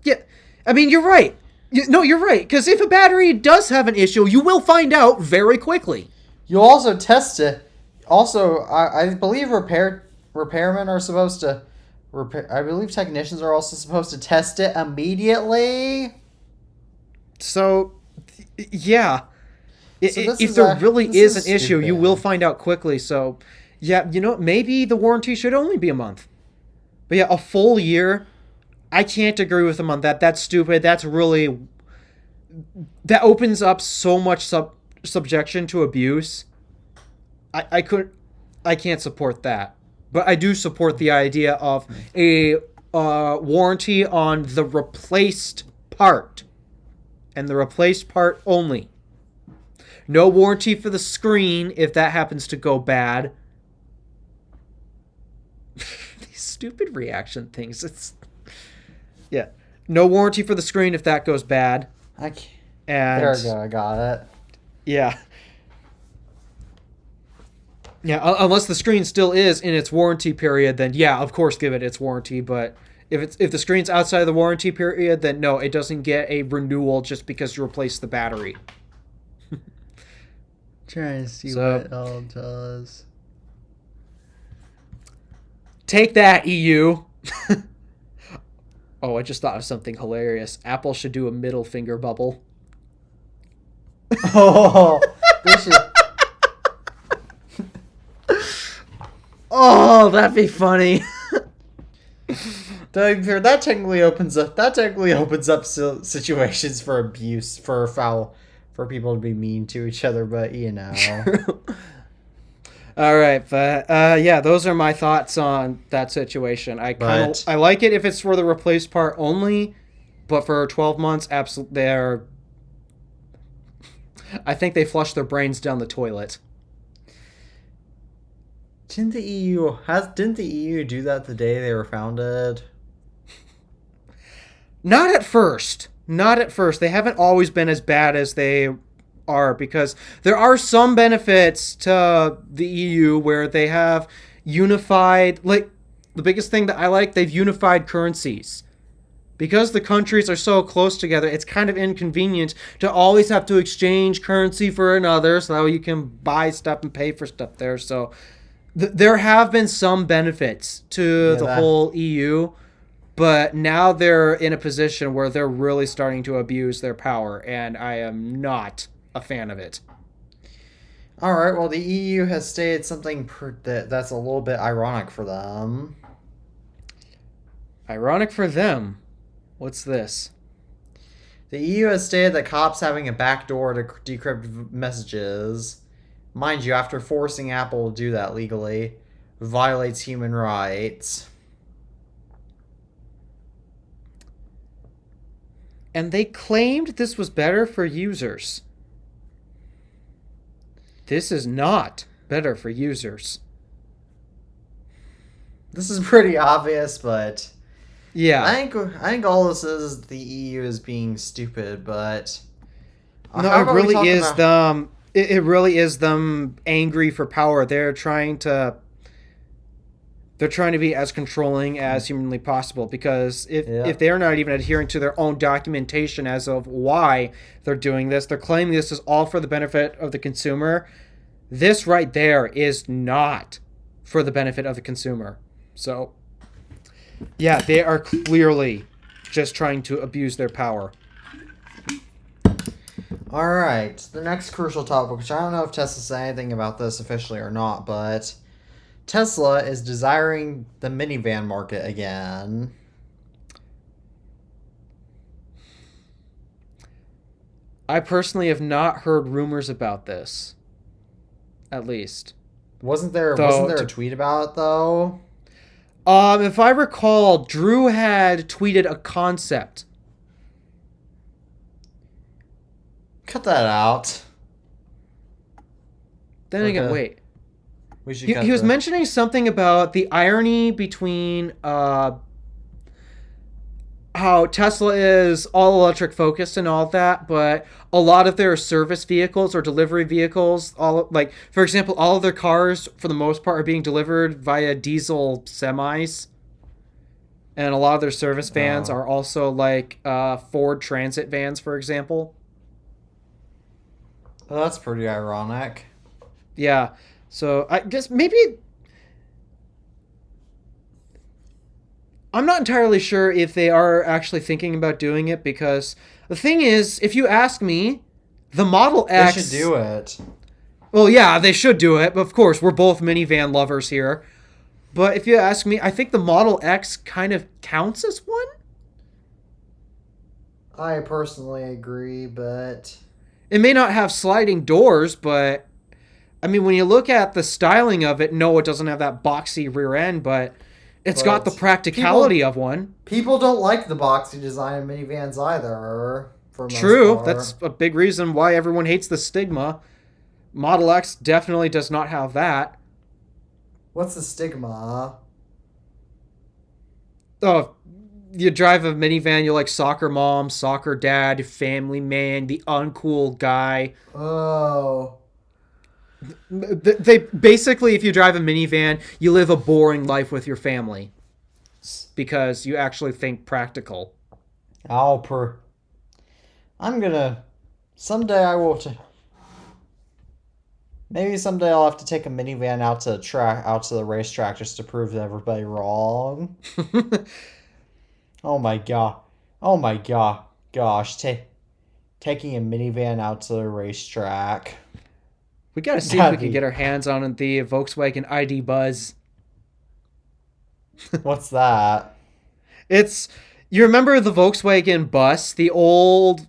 I mean, you're right. You're right. Because if a battery does have an issue, you will find out very quickly. You also test it. Also, I believe repairmen are supposed to repair. I believe technicians are also supposed to test it immediately. So, yeah. So this If is there really this is is an issue, you will stupid. find out quickly. So, yeah, maybe the warranty should only be a month. But yeah, a full year, I can't agree with them on that. That's stupid. That opens up so much subjection to abuse. I could, I can't support that. But I do support the idea of a warranty on the replaced part, and the replaced part only. No warranty for the screen if that happens to go bad. These stupid reaction things. Yeah. No warranty for the screen if that goes bad. I can't. And There we go. I got it. yeah. Yeah, unless the screen still is in its warranty period, then yeah, of course give it its warranty, but if the screen's outside of the warranty period, then no, it doesn't get a renewal just because you replaced the battery. Trying to see So- what it all does. Take that, EU. Oh, I just thought of something hilarious. Apple should do a middle finger bubble. Oh, they should. Oh, that'd be funny. To be fair, that technically opens up situations for abuse, for foul, for people to be mean to each other. But All right, but yeah, those are my thoughts on that situation. I like it if it's for the replaced part only, but for 12 months, absolutely, I think they flush their brains down the toilet. didn't the EU do that the day they were founded? Not at first. Not at first. They haven't always been as bad as they are, because there are some benefits to the EU where they have unified, like the biggest thing that I like, they've unified currencies. Because the countries are so close together, it's kind of inconvenient to always have to exchange currency for another so that you can buy stuff and pay for stuff there. So there have been some benefits to the whole EU, but now they're in a position where they're really starting to abuse their power, and I am not a fan of it. All right. Well, the EU has stated something that's a little bit ironic for them. Ironic for them. What's this? The EU has stated that cops having a backdoor to decrypt messages, mind you, after forcing Apple to do that legally, violates human rights. And they claimed this was better for users. This is not better for users. This is pretty obvious, but Yeah. I think all this is the EU is being stupid, but No, it really is them. It really is them angry for power. They're trying to be as controlling as humanly possible, because if they're not even adhering to their own documentation as of why they're doing this, they're claiming this is all for the benefit of the consumer. This right there is not for the benefit of the consumer. So, yeah, they are clearly just trying to abuse their power. All right, the next crucial topic, which I don't know if Tesla said anything about this officially or not, but Tesla is desiring the minivan market again. I personally have not heard rumors about this. At least. Wasn't there a tweet about it though? If I recall, Drew had tweeted a concept. Cut that out. Then again, wait. We should. He was mentioning something about the irony between how Tesla is all electric focused and all that, but a lot of their service vehicles or delivery vehicles, for example, all of their cars for the most part are being delivered via diesel semis, and a lot of their service vans are also like Ford Transit vans, for example. Well, that's pretty ironic. Yeah. So I guess maybe I'm not entirely sure if they are actually thinking about doing it because the thing is, if you ask me, the Model They X. should do it. Well, yeah, they should do it, but of course, we're both minivan lovers here. But if you ask me, I think the Model X kind of counts as one. I personally agree, but It may not have sliding doors, but I mean, when you look at the styling of it, no, it doesn't have that boxy rear end, but it's got the practicality of one. People don't like the boxy design of minivans either, for most True, part. that's a big reason why everyone hates the stigma. Model X definitely does not have that. What's the stigma? Oh, you drive a minivan, you're like soccer mom, soccer dad, family man, the uncool guy. Oh. They basically, if you drive a minivan, you live a boring life with your family because you actually think practical. I'm gonna. Someday I will. Maybe someday I'll have to take a minivan out to the racetrack just to prove everybody wrong. Oh my god. Oh my god. Gosh, taking a minivan out to the racetrack. We gotta see if we can get our hands on the Volkswagen ID Buzz. What's that? You remember the Volkswagen bus, the old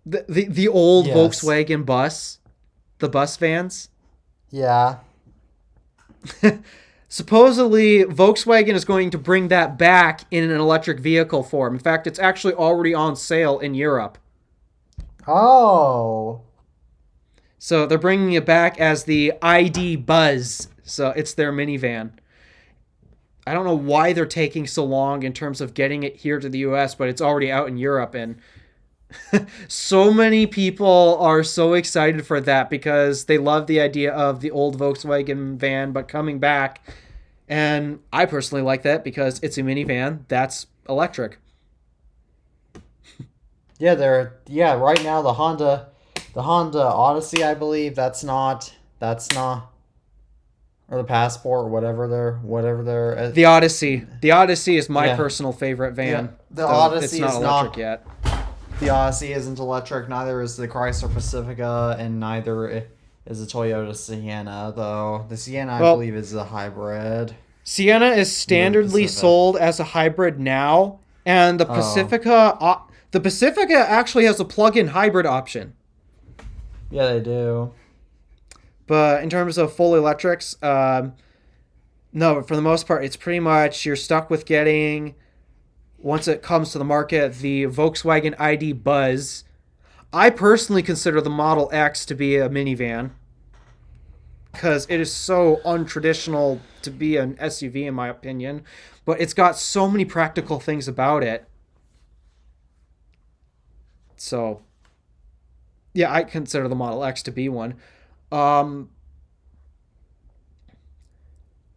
Yes. Volkswagen bus, the bus vans. Yeah. Supposedly, Volkswagen is going to bring that back in an electric vehicle form. In fact, it's actually already on sale in Europe. Oh. So they're bringing it back as the ID Buzz. So it's their minivan. I don't know why they're taking so long in terms of getting it here to the US, but it's already out in Europe. And so many people are so excited for that because they love the idea of the old Volkswagen van, but coming back. And I personally like that because it's a minivan that's electric. Yeah, right now the Honda Odyssey, I believe, that's not or the Passport or whatever they're The Odyssey. The Odyssey is my personal favorite van. Yeah, the Odyssey it's not is electric not yet. The Odyssey isn't electric, neither is the Chrysler Pacifica, and neither is the Toyota Sienna, though. The Sienna, I believe, is a hybrid. Sienna is standardly sold as a hybrid now, and the Pacifica actually has a plug-in hybrid option. Yeah, they do. But in terms of full electrics, no, for the most part, it's pretty much you're stuck with getting, once it comes to the market, the Volkswagen ID Buzz. I personally consider the Model X to be a minivan because it is so untraditional to be an SUV, in my opinion. But it's got so many practical things about it. So, yeah, I consider the Model X to be one. And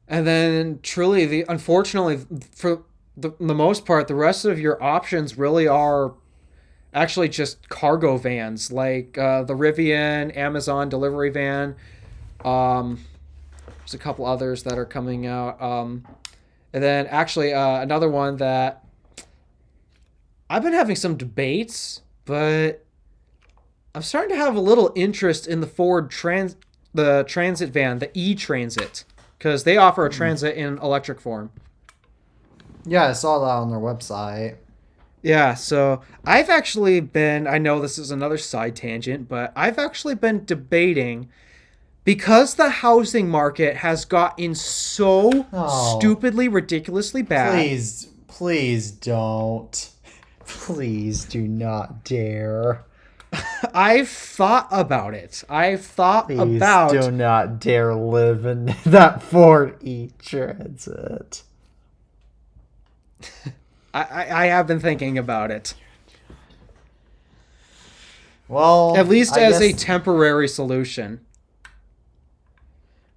then truly, unfortunately, for the most part, the rest of your options really are actually just cargo vans, like the Rivian Amazon delivery van. There's a couple others that are coming out. And then actually another one that I've been having some debates, but I'm starting to have a little interest in the the transit van, the e-transit, because they offer a transit in electric form. Yeah, I saw that on their website. Yeah, so I've actually been, I know this is another side tangent, but I've actually been debating, because the housing market has gotten so stupidly, ridiculously bad. Please don't. Please do not dare. I've thought about it. Please do not dare live in that Ford E-Transit. I have been thinking about it. Well, at least as a temporary solution.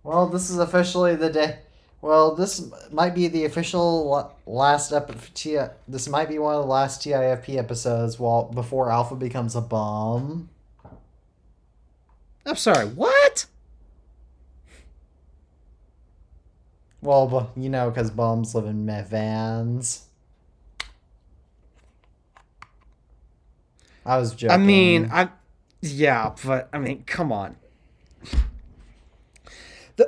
Well, this is officially the day. Well, this might be the official last This might be one of the last TIFP episodes before Alpha becomes a bum. I'm sorry, what? Well, you know, because bums live in vans. I was I mean, joking. yeah, but I mean, come on.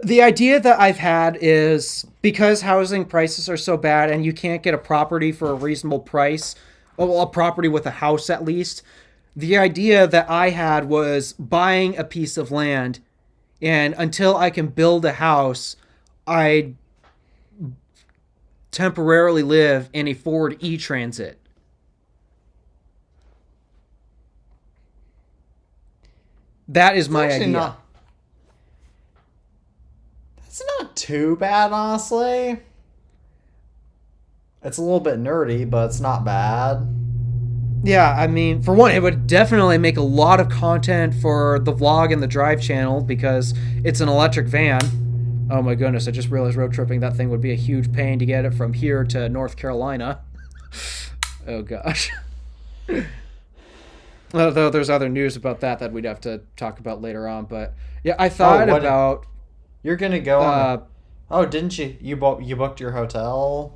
The idea that I've had is because housing prices are so bad and you can't get a property for a reasonable price, well, a property with a house at least. The idea that I had was buying a piece of land, and until I can build a house, I temporarily live in a Ford e-Transit. That is It's my actually idea. not. That's not too bad, honestly. It's a little bit nerdy, but it's not bad. Yeah, I mean, for one, it would definitely make a lot of content for the vlog and the drive channel because it's an electric van. Oh my goodness, I just realized road tripping that thing would be a huge pain to get it from here to North Carolina. Oh gosh. Although there's other news about that we'd have to talk about later on, but yeah, I Oh, thought what? about You're gonna go on a. uh Oh, didn't you? You booked your hotel?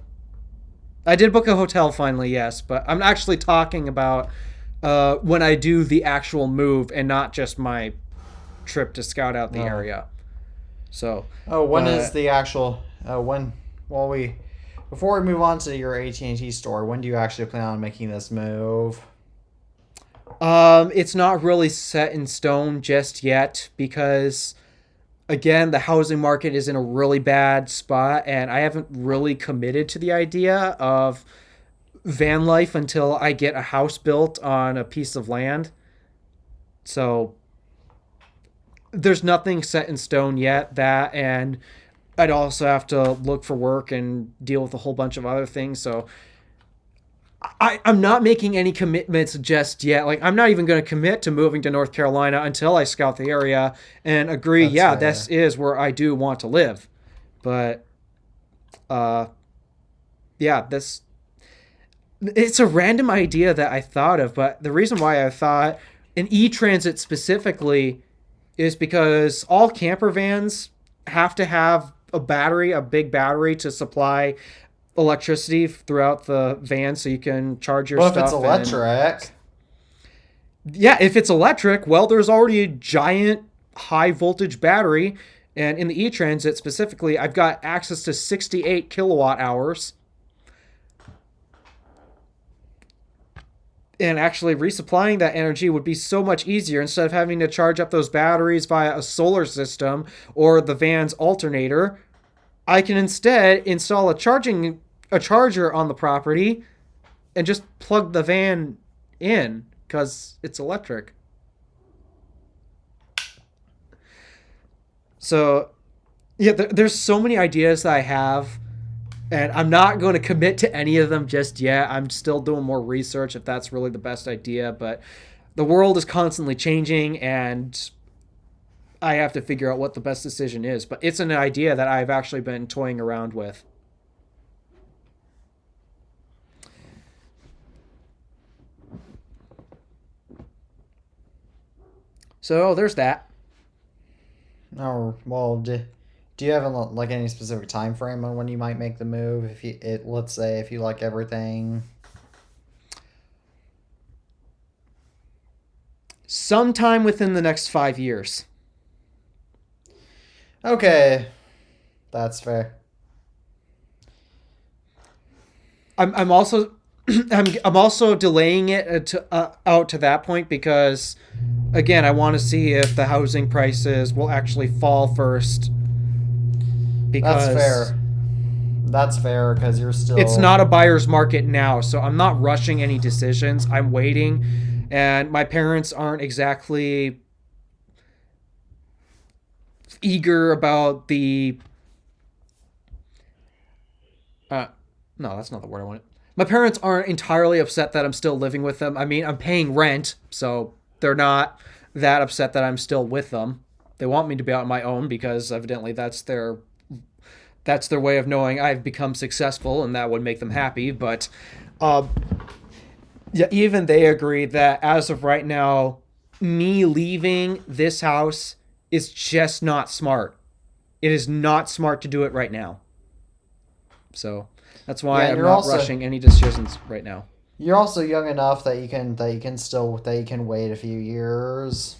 I did book a hotel finally, yes, but I'm actually talking about when I do the actual move and not just my trip to scout out the No. area. So, Oh, when is but the actual? When? Well, we. Before we move on to your AT&T store, when do you actually plan on making this move? it's not really set in stone just yet because again, the housing market is in a really bad spot and I haven't really committed to the idea of van life until I get a house built on a piece of land. So, there's nothing set in stone yet. That, and I'd also have to look for work and deal with a whole bunch of other things. So I'm not making any commitments just yet. Like, I'm not even going to commit to moving to North Carolina until I scout the area and agree, That's yeah, this fair. is where I do want to live. But, uh, yeah, this it's a random idea that I thought of, but the reason why I thought an e-transit specifically is because all camper vans have to have a battery, a big battery to supply electricity throughout the van so you can charge your Well, if it's stuff. And electric, yeah, if it's electric, well, there's already a giant high voltage battery. And in the e-transit specifically, I've got access to 68 kilowatt hours. And actually resupplying that energy would be so much easier instead of having to charge up those batteries via a solar system or the van's alternator. I can instead install a charger on the property and just plug the van in because it's electric. So yeah, there's so many ideas that I have, and I'm not going to commit to any of them just yet. I'm still doing more research if that's really the best idea, but the world is constantly changing and I have to figure out what the best decision is. But it's an idea that I've actually been toying around with. So there's that. oh well, do you have like any specific time frame on when you might make the move? If let's say if you like everything. Sometime within the next 5 years. Okay, that's fair. I'm also I'm also delaying it out to that point because again I want to see if the housing prices will actually fall first That's because fair. That's fair because you're it's still. not a buyer's market now, so I'm not rushing any decisions. I'm waiting, and my parents aren't exactly eager about the. Uh, no, that's not the word I wanted. My parents aren't entirely upset that I'm still living with them. I mean, I'm paying rent, so they're not that upset that I'm still with them. They want me to be on my own because evidently that's their way of knowing I've become successful, and that would make them happy. But uh, yeah, even they agree that as of right now, me leaving this house is just not smart. It is not smart to do it right now. So that's why Yeah, and I'm you're not also rushing any decisions right now. you're also young enough that you can wait a few years.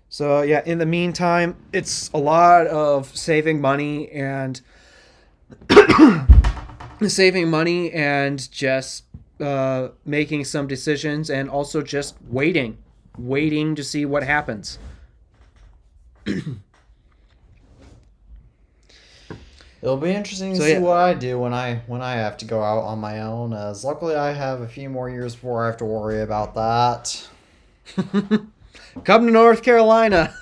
So yeah, in the meantime, it's a lot of saving money and just making some decisions, and also just waiting to see what happens. It'll be interesting to So see yeah, what I do when I have to go out on my own. As luckily I have a few more years before I have to worry about that. come to North Carolina.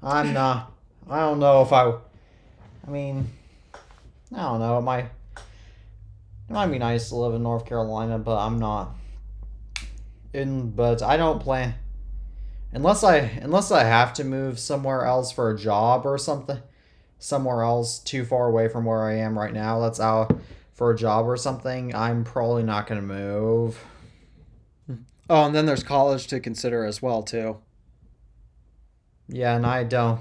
I'm not. I don't know if I. I mean, I don't know. It might be nice to live in North Carolina, but I'm not. But I don't plan unless I have to move somewhere else for a job or something, somewhere else too far away from where I am right now. That's out for a job or something. I'm probably not gonna move. Oh, and then there's college to consider as well too. Yeah, and I don't.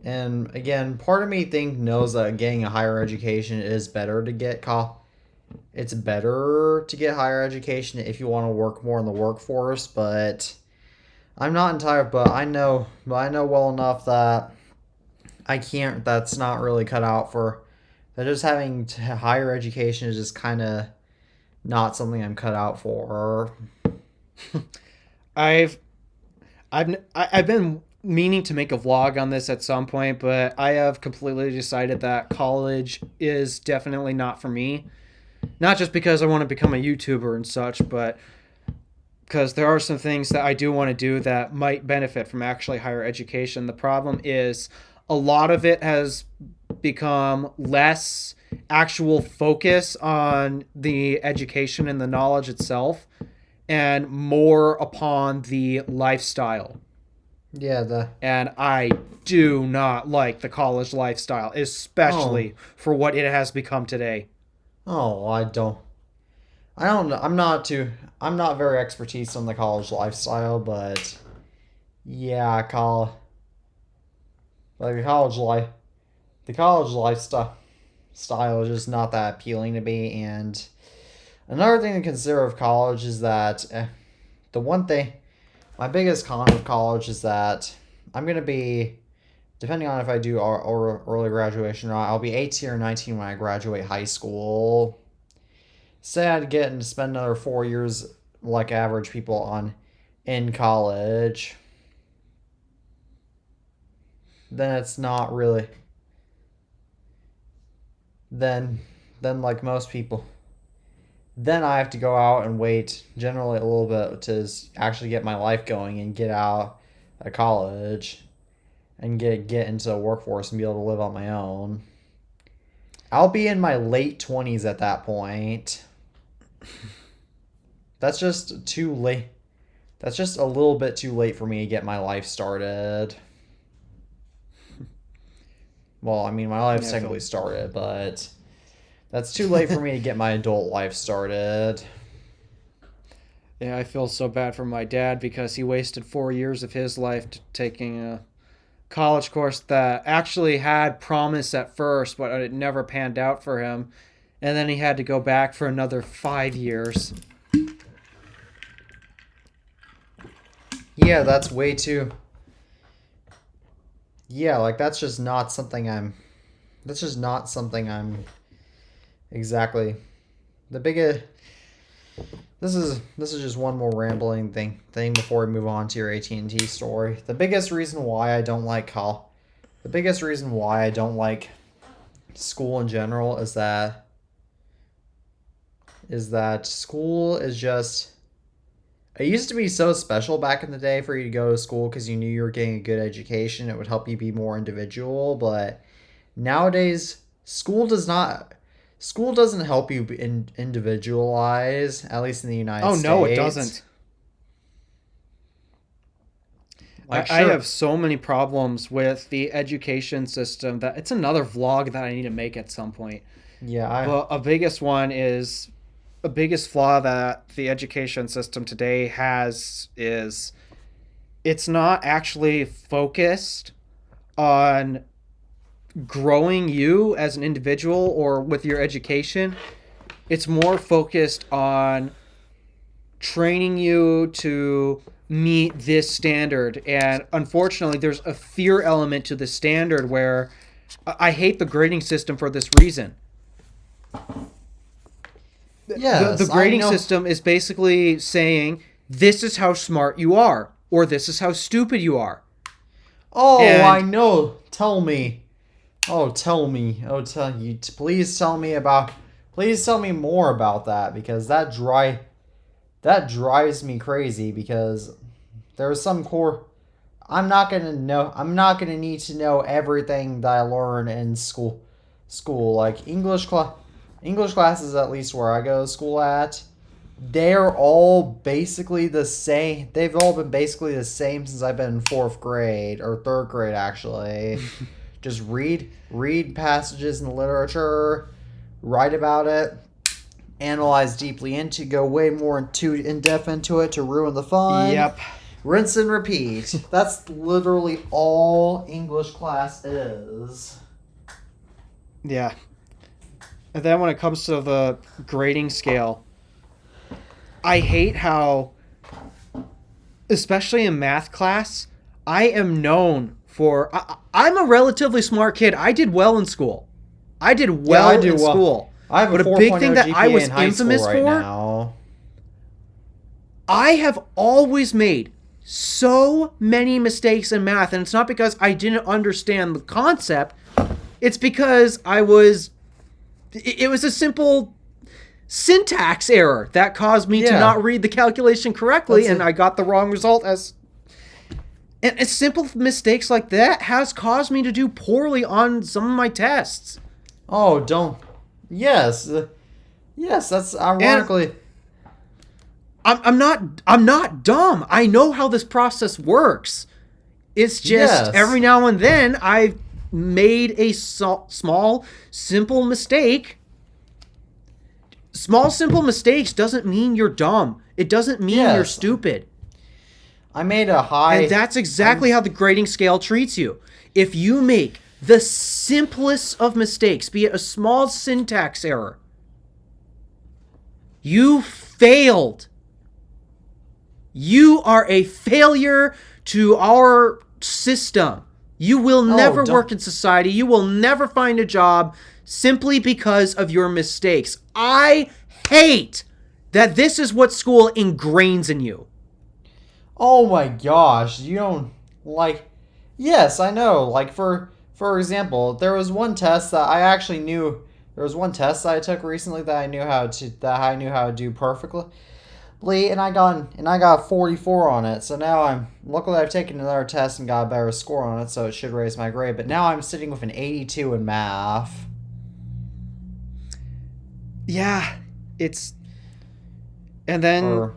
And again, part of me knows that getting a higher education is better to get it's better to get higher education if you want to work more in the workforce, but I'm not entirely but I know well enough that I can't that's not really cut out for that just having higher education is just kind of not something I'm cut out for. I've I've been meaning to make a vlog on this at some point, but I have completely decided that college is definitely not for me. Not just because I want to become a YouTuber and such, but because there are some things that I do want to do that might benefit from actually higher education. The problem is a lot of it has become less actual focus on the education and the knowledge itself, and more upon the lifestyle. Yeah, the And I do not like the college lifestyle, oh especially for what it has become today. oh I don't know. I'm not very expertise on the college lifestyle, but yeah, like the college lifestyle is just not that appealing to me. And another thing to consider of college is that the one thing, my biggest con of college is that I'm gonna be, depending on if I do or early graduation or not, I'll be 18 or 19 when I graduate high school. Say I'd get and spend another 4 years like average people on in college, then it's not really then like most people. Then I have to go out and wait generally a little bit to actually get my life going and get out of college and get into the workforce and be able to live on my own. I'll be in my late 20s at that point. That's just too late. That's just a little bit too late for me to get my life started. Well, I mean, my life's technically started, but that's too late for me to get my adult life started. Yeah, I feel so bad for my dad because he wasted 4 years of his life taking a college course that actually had promise at first, but it never panned out for him. And then he had to go back for another 5 years. Yeah, that's way too. Yeah, like that's just not something I'm. That's just not something I'm exactly. The biggest. This is just one more rambling thing before we move on to your AT&T story. The biggest reason why I don't like the biggest reason why I don't like school in general is that school is just. It used to be so special back in the day for you to go to school because you knew you were getting a good education. It would help you be more individual. But nowadays, school doesn't help you individualize, at least in the United States. Oh, no, it doesn't. Like, I sure. have so many problems with the education system that it's another vlog that I need to make at some point. Yeah, But a biggest flaw that the education system today has is it's not actually focused on growing you as an individual or with your education. It's more focused on training you to meet this standard. And unfortunately, there's a fear element to the standard where I hate the grading system for this reason. Yes, The grading system is basically saying, this is how smart you are, or this is how stupid you are. Oh, And- I know. Tell me. Oh, tell me. Oh, tell you. Please tell me about. Please tell me more about that, because that drives me crazy, because there's some core. I'm not gonna need to know everything that I learn in school. Like English classes, at least where I go to school at, they're all basically the same. They've all been basically the same since I've been in 4th grade or 3rd grade, actually. Just read passages in the literature, write about it, analyze deeply into, go way more in depth into it to ruin the fun. Yep. Rinse and repeat. That's literally all English class is. Yeah. And then when it comes to the grading scale, I hate how, especially in math class, I am known for... I'm a relatively smart kid. I did well in school. I did well in school. I have but a big thing GPA that I was in high infamous school right for, now. I have always made so many mistakes in math, and it's not because I didn't understand the concept. It's because it was a simple syntax error that caused me to not read the calculation correctly, and I got the wrong result. And simple mistakes like that has caused me to do poorly on some of my tests. Oh, don't. Yes. Yes, that's ironically. I'm not dumb. I know how this process works. It's just every now and then I've made a small, simple mistake. Small, simple mistakes doesn't mean you're dumb. It doesn't mean you're stupid. I made a high... And that's exactly how the grading scale treats you. If you make the simplest of mistakes, be it a small syntax error, you failed. You are a failure to our system. You will never work in society. You will never find a job simply because of your mistakes. I hate that this is what school ingrains in you. Oh my gosh, you don't, like... Yes, I know. Like, for example, there was one test that I actually knew... There was one test that I took recently that I knew how to do perfectly. And I got 44 on it. So now luckily I've taken another test and got a better score on it, so it should raise my grade. But now I'm sitting with an 82 in math. Yeah, it's... And then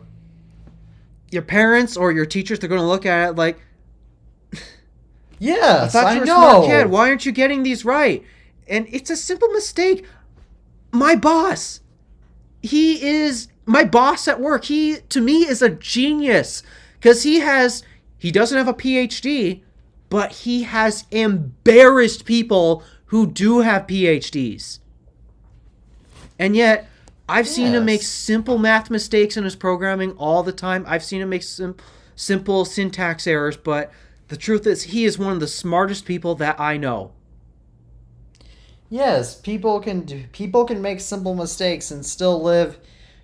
your parents or your teachers, they're going to look at it like... Yes, I thought you were a smart kid. Why aren't you getting these right? And it's a simple mistake. My boss, my boss at work, he, to me, is a genius. Because he doesn't have a PhD, but he has embarrassed people who do have PhDs. And yet, I've seen him make simple math mistakes in his programming all the time. I've seen him make simple syntax errors, but the truth is, he is one of the smartest people that I know. Yes, people can make simple mistakes and still live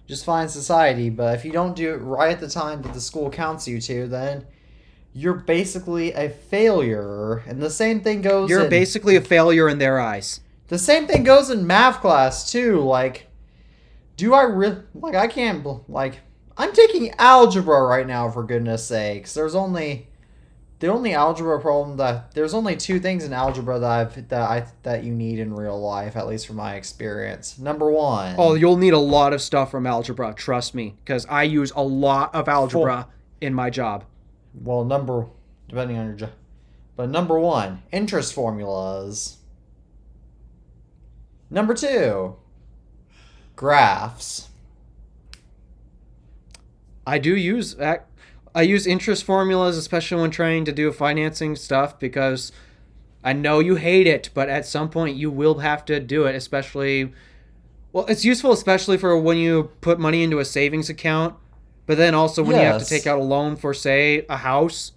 just fine in society, but if you don't do it right at the time that the school counts you to, then you're basically a failure. And the same thing goes You're basically a failure in their eyes. The same thing goes in math class too. Like, do I really, like, I can't, like, I'm taking algebra right now, for goodness sakes. There's only two things in algebra that you need in real life, at least from my experience. Number one. Oh, you'll need a lot of stuff from algebra, trust me, because I use a lot of algebra in my job. Well, depending on your job. But number one, interest formulas. Number two, graphs. I use interest formulas, especially when trying to do financing stuff, because I know you hate it, but at some point you will have to do it, especially. Well, it's useful especially for when you put money into a savings account, but then also when you have to take Yes, out a loan for, say, a house.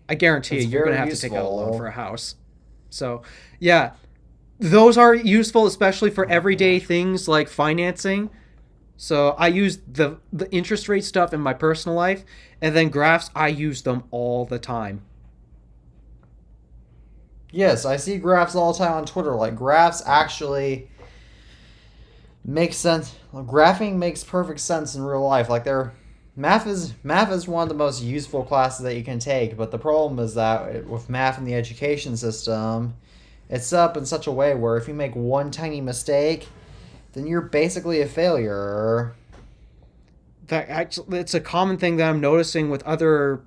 I guarantee it's you, you're going to very have to take out a loan for useful. a house. So, yeah, those are useful, especially for everyday things like financing. So I use the interest rate stuff in my personal life, and then graphs, I use them all the time. Yes, I see graphs all the time on Twitter. Like graphs actually makes sense. Graphing makes perfect sense in real life. Like they're math is one of the most useful classes that you can take. But the problem is that with math in the education system, it's set up in such a way where if you make one tiny mistake, then you're basically a failure. That actually, it's a common thing that I'm noticing with other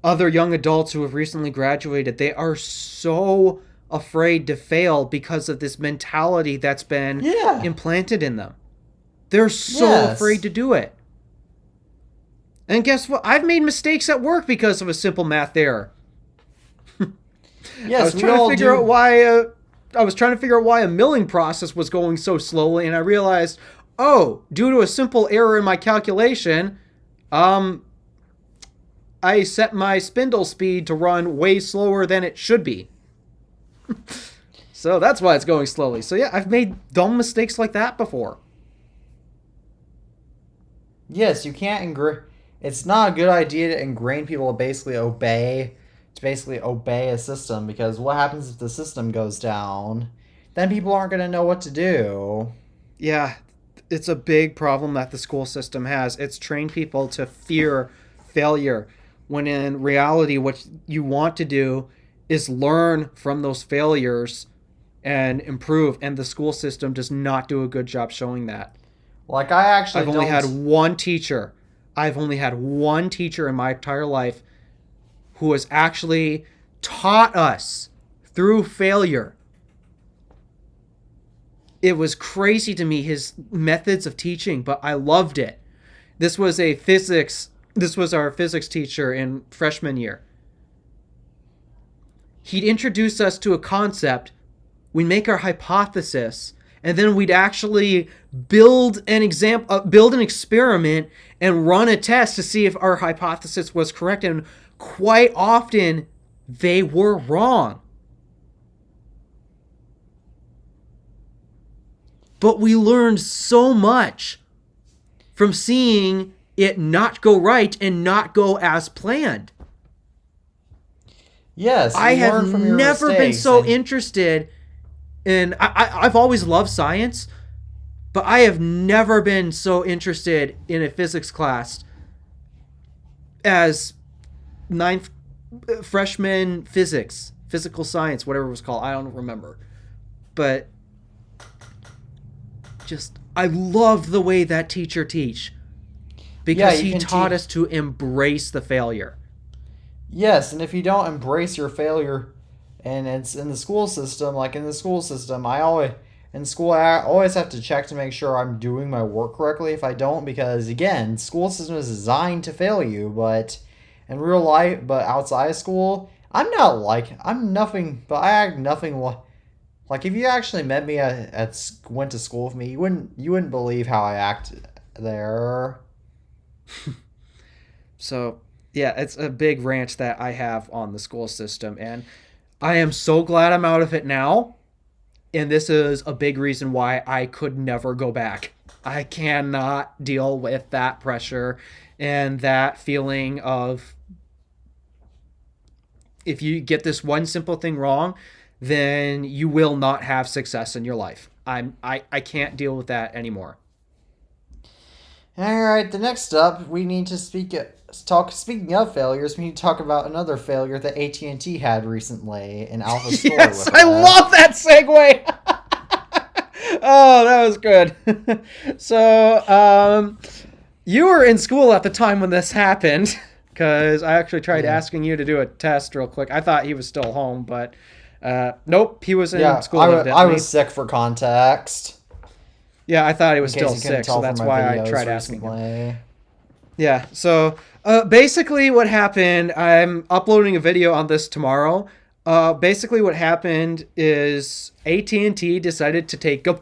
young adults who have recently graduated. They are so afraid to fail because of this mentality that's been Yeah. implanted in them. They're so afraid Yes. to do it. And guess what? I've made mistakes at work because of a simple math error. I Yes, was we trying to all figure out do. why I was trying to figure out why a milling process was going so slowly, and I realized, oh, due to a simple error in my calculation, um, I set my spindle speed to run way slower than it should be. So that's why it's going slowly. So yeah, I've made dumb mistakes like that before. Yes, you can't ingrain. It's not a good idea to ingrain people to basically obey a system because what happens if the system goes down? Then people aren't going to know what to do. Yeah, it's a big problem that the school system has. It's trained people to fear failure when in reality what you want to do is learn from those failures and improve, and the school system does not do a good job showing that. Like I actually I've only had don't. one teacher. I've only had one teacher in my entire life who has actually taught us through failure. It was crazy to me, his methods of teaching, but I loved it. This was our physics teacher in freshman year. He'd introduce us to a concept, we'd make our hypothesis, and then we'd actually build an experiment and run a test to see if our hypothesis was correct, and quite often they were wrong. But we learned so much from seeing it not go right and not go as planned. Yes, I you have learn from your never been mistakes, so and interested in. I've always loved science, but I have never been so interested in a physics class as ninth freshman physical science, whatever it was called. I don't remember. But just, I loved the way that teacher teach yeah, because you he can taught teach. us to embrace the failure. Yes, and if you don't embrace your failure, and it's in the school system, like in the school system, I always have to check to make sure I'm doing my work correctly. If I don't, because again, school system is designed to fail you, but in real life, but outside of school, I'm nothing, but I act nothing like if you actually met me went to school with me, you wouldn't believe how I act there. So, yeah, it's a big rant that I have on the school system, and I am so glad I'm out of it now. And this is a big reason why I could never go back. I cannot deal with that pressure and that feeling of if you get this one simple thing wrong, then you will not have success in your life. I can't deal with that anymore. All right, the next up, we need to talk. Speaking of failures, we need to talk about another failure that AT&T had recently in Alpha Store Yes, with I us. love that segue. Oh, that was good. So, you were in school at the time when this happened, because I actually tried Yeah, asking you to do a test real quick. I thought he was still home, but nope, he was in yeah. school I evidently. was sick for context, Yeah, I thought he was in case still you couldn't sick, so tell from that's my why I videos tried asking him. recently. Yeah, so basically what happened, I'm uploading a video on this tomorrow. Basically what happened is AT&T decided to take a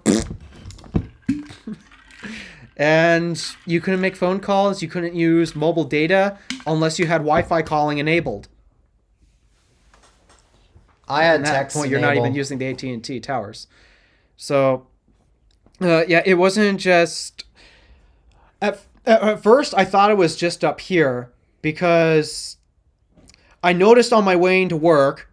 and you couldn't make phone calls, you couldn't use mobile data unless you had Wi-Fi calling enabled. I had At that text point, you're not enabled. even using the AT&T towers. So, yeah, it wasn't just... At first, I thought it was just up here because I noticed on my way into work,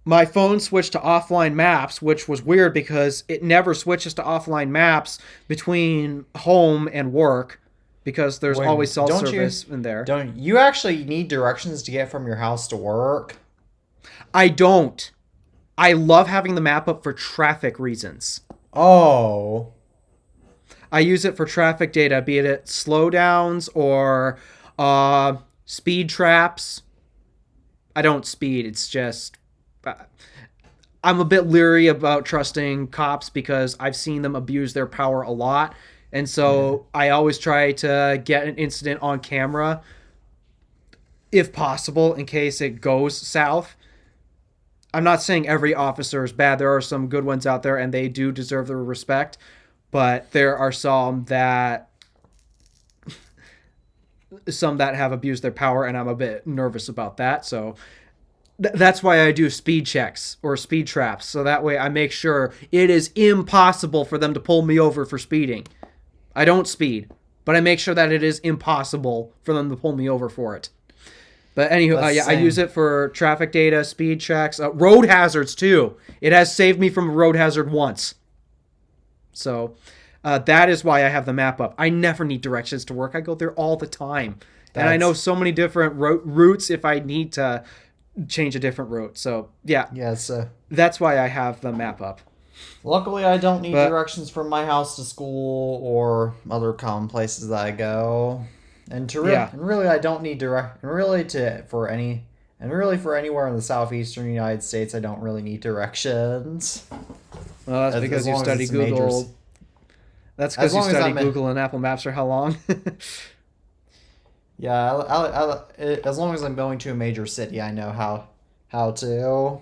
my phone switched to offline maps, which was weird because it never switches to offline maps between home and work because there's Wait, always cell don't you service in there. don't you actually need directions to get from your house to work? I don't. I love having the map up for traffic reasons. Oh. I use it for traffic data, be it slowdowns or speed traps. I don't speed. It's just I'm a bit leery about trusting cops because I've seen them abuse their power a lot. And so I always try to get an incident on camera if possible in case it goes south. I'm not saying every officer is bad. There are some good ones out there and they do deserve their respect. But there are some that have abused their power, and I'm a bit nervous about that. So that's why I do speed checks or speed traps. So that way I make sure it is impossible for them to pull me over for speeding. I don't speed, but I make sure that it is impossible for them to pull me over for it. But anywho, yeah, I use it for traffic data, speed checks, road hazards too. It has saved me from a road hazard once. So that is why I have the map up. I never need directions to work. I go there all the time. And I know so many different routes if I need to change a different route. So, yeah. Yes. That's why I have the map up. Luckily, I don't need directions from my house to school or other common places that I go. And really, I don't need for anywhere in the southeastern United States, I don't really need directions. Well, that's because you study Google. That's because you study Google and Apple Maps for how long? Yeah, as long as I'm going to a major city, I know how to.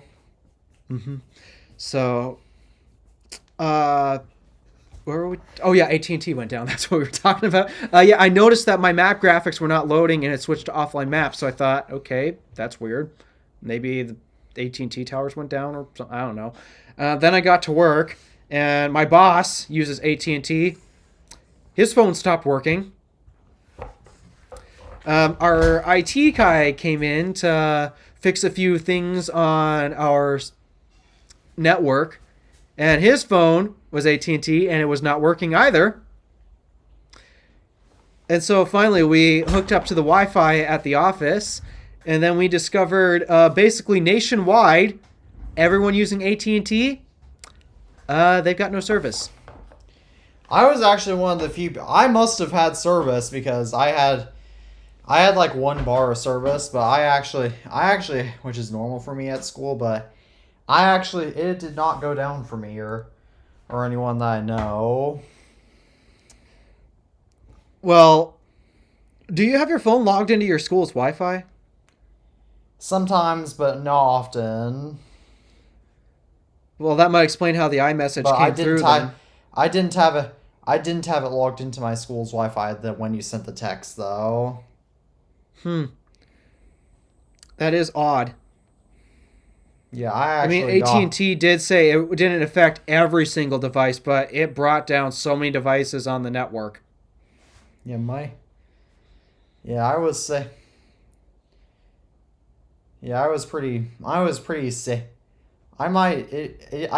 Mm-hmm. So, where were we? Oh yeah, AT&T went down. That's what we were talking about. Yeah, I noticed that my map graphics were not loading and it switched to offline maps. So I thought, okay, that's weird. Maybe the AT&T towers went down or something. I don't know. Then I got to work, and my boss uses AT&T. His phone stopped working. Our IT guy came in to fix a few things on our network, and his phone was AT&T, and it was not working either. And so finally, we hooked up to the Wi-Fi at the office, and then we discovered basically nationwide, everyone using AT&T, they've got no service. I was actually one of the few. I must have had service because I had like 1 bar of service, but I actually, which is normal for me at school, but it did not go down for me or anyone that I know. Well, do you have your phone logged into your school's Wi-Fi? Sometimes, but not often. Well, that might explain how the iMessage came through then. I didn't have it logged into my school's Wi-Fi when you sent the text, though. That is odd. Yeah, I mean, AT&T did say it didn't affect every single device, but it brought down so many devices on the network. Yeah, I was pretty sick. I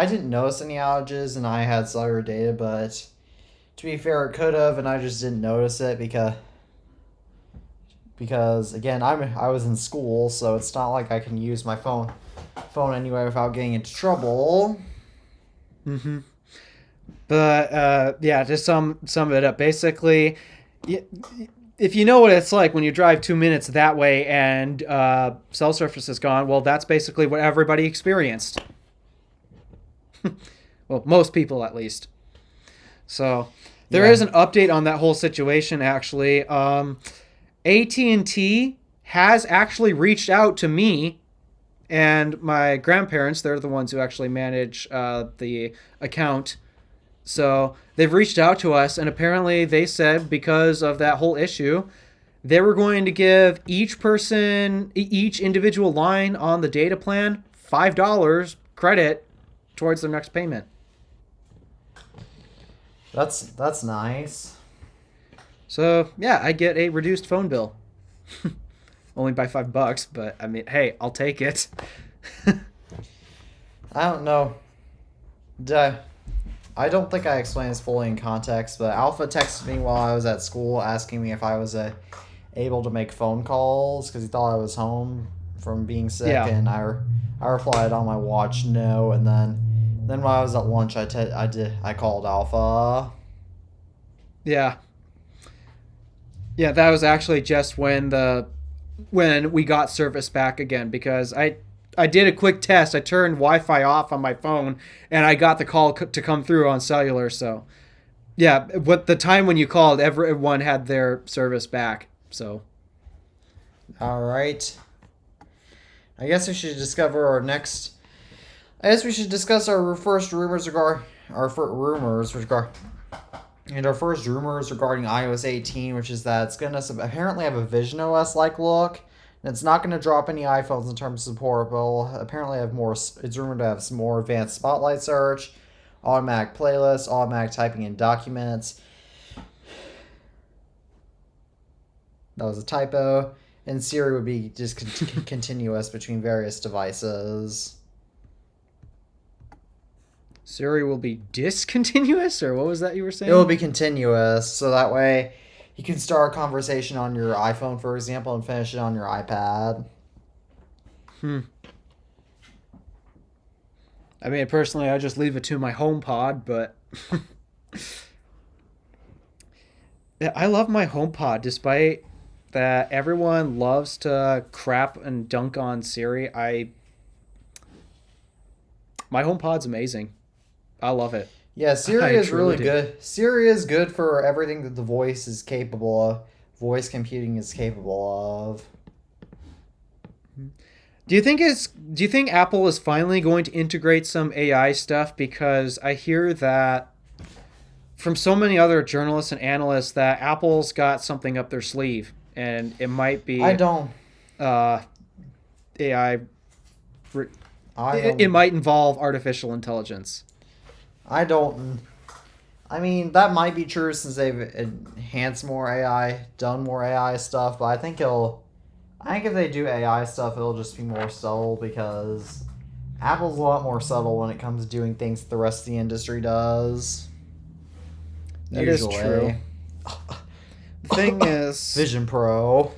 didn't notice any outages and I had cellular data, but to be fair, it could have, and I just didn't notice it because again, I was in school, so it's not like I can use my phone anyway without getting into trouble. Mm-hmm. But yeah, to sum it up, basically, if you know what it's like when you drive 2 minutes that way and cell service is gone, well, that's basically what everybody experienced. Well, most people at least. So there is an update on that whole situation, actually. AT&T has actually reached out to me and my grandparents, they're the ones who actually manage the account. So they've reached out to us, and apparently they said because of that whole issue, they were going to give each person, each individual line on the data plan, $5 credit towards their next payment. That's nice. So yeah, I get a reduced phone bill, only by $5. But I mean, hey, I'll take it. I don't know. I don't think I explained this fully in context, but Alpha texted me while I was at school asking me if I was able to make phone calls because he thought I was home from being sick, Yeah. and I replied on my watch no, and then while I was at lunch I called Alpha. Yeah. Yeah, that was actually just when we got service back again, because I did a quick test. I turned Wi-Fi off on my phone, and I got the call to come through on cellular. So, yeah, what the time when you called, everyone had their service back. So, All right. I guess we should discover our next. I guess we should discuss our first rumors regarding our first rumors regarding iOS 18, which is that it's going to apparently have a Vision OS like look. And it's not going to drop any iPhones in terms of support, but it'll apparently have more. It's rumored to have some more advanced spotlight search, automatic playlists, automatic typing in documents. That was a typo. And Siri would be just continuous between various devices. Siri will be discontinuous, or what was that you were saying? It will be continuous, so that way you can start a conversation on your iPhone, for example, and finish it on your iPad. I mean, personally, I just leave it to my HomePod, but yeah, I love my HomePod, despite that everyone loves to crap and dunk on Siri. My HomePod's amazing. I love it. Yeah, Siri I is truly really do. good. Siri is good for everything that the voice is capable of. Voice computing is capable of. Do you think Apple is finally going to integrate some AI stuff? Because I hear that from so many other journalists and analysts that Apple's got something up their sleeve, and it might be I don't. AI. I It don't. might involve artificial intelligence. I don't. I mean, that might be true since they've enhanced more AI, done more AI stuff, but I think if they do AI stuff, it'll just be more subtle because Apple's a lot more subtle when it comes to doing things that the rest of the industry does. That is true. The thing is, Vision Pro.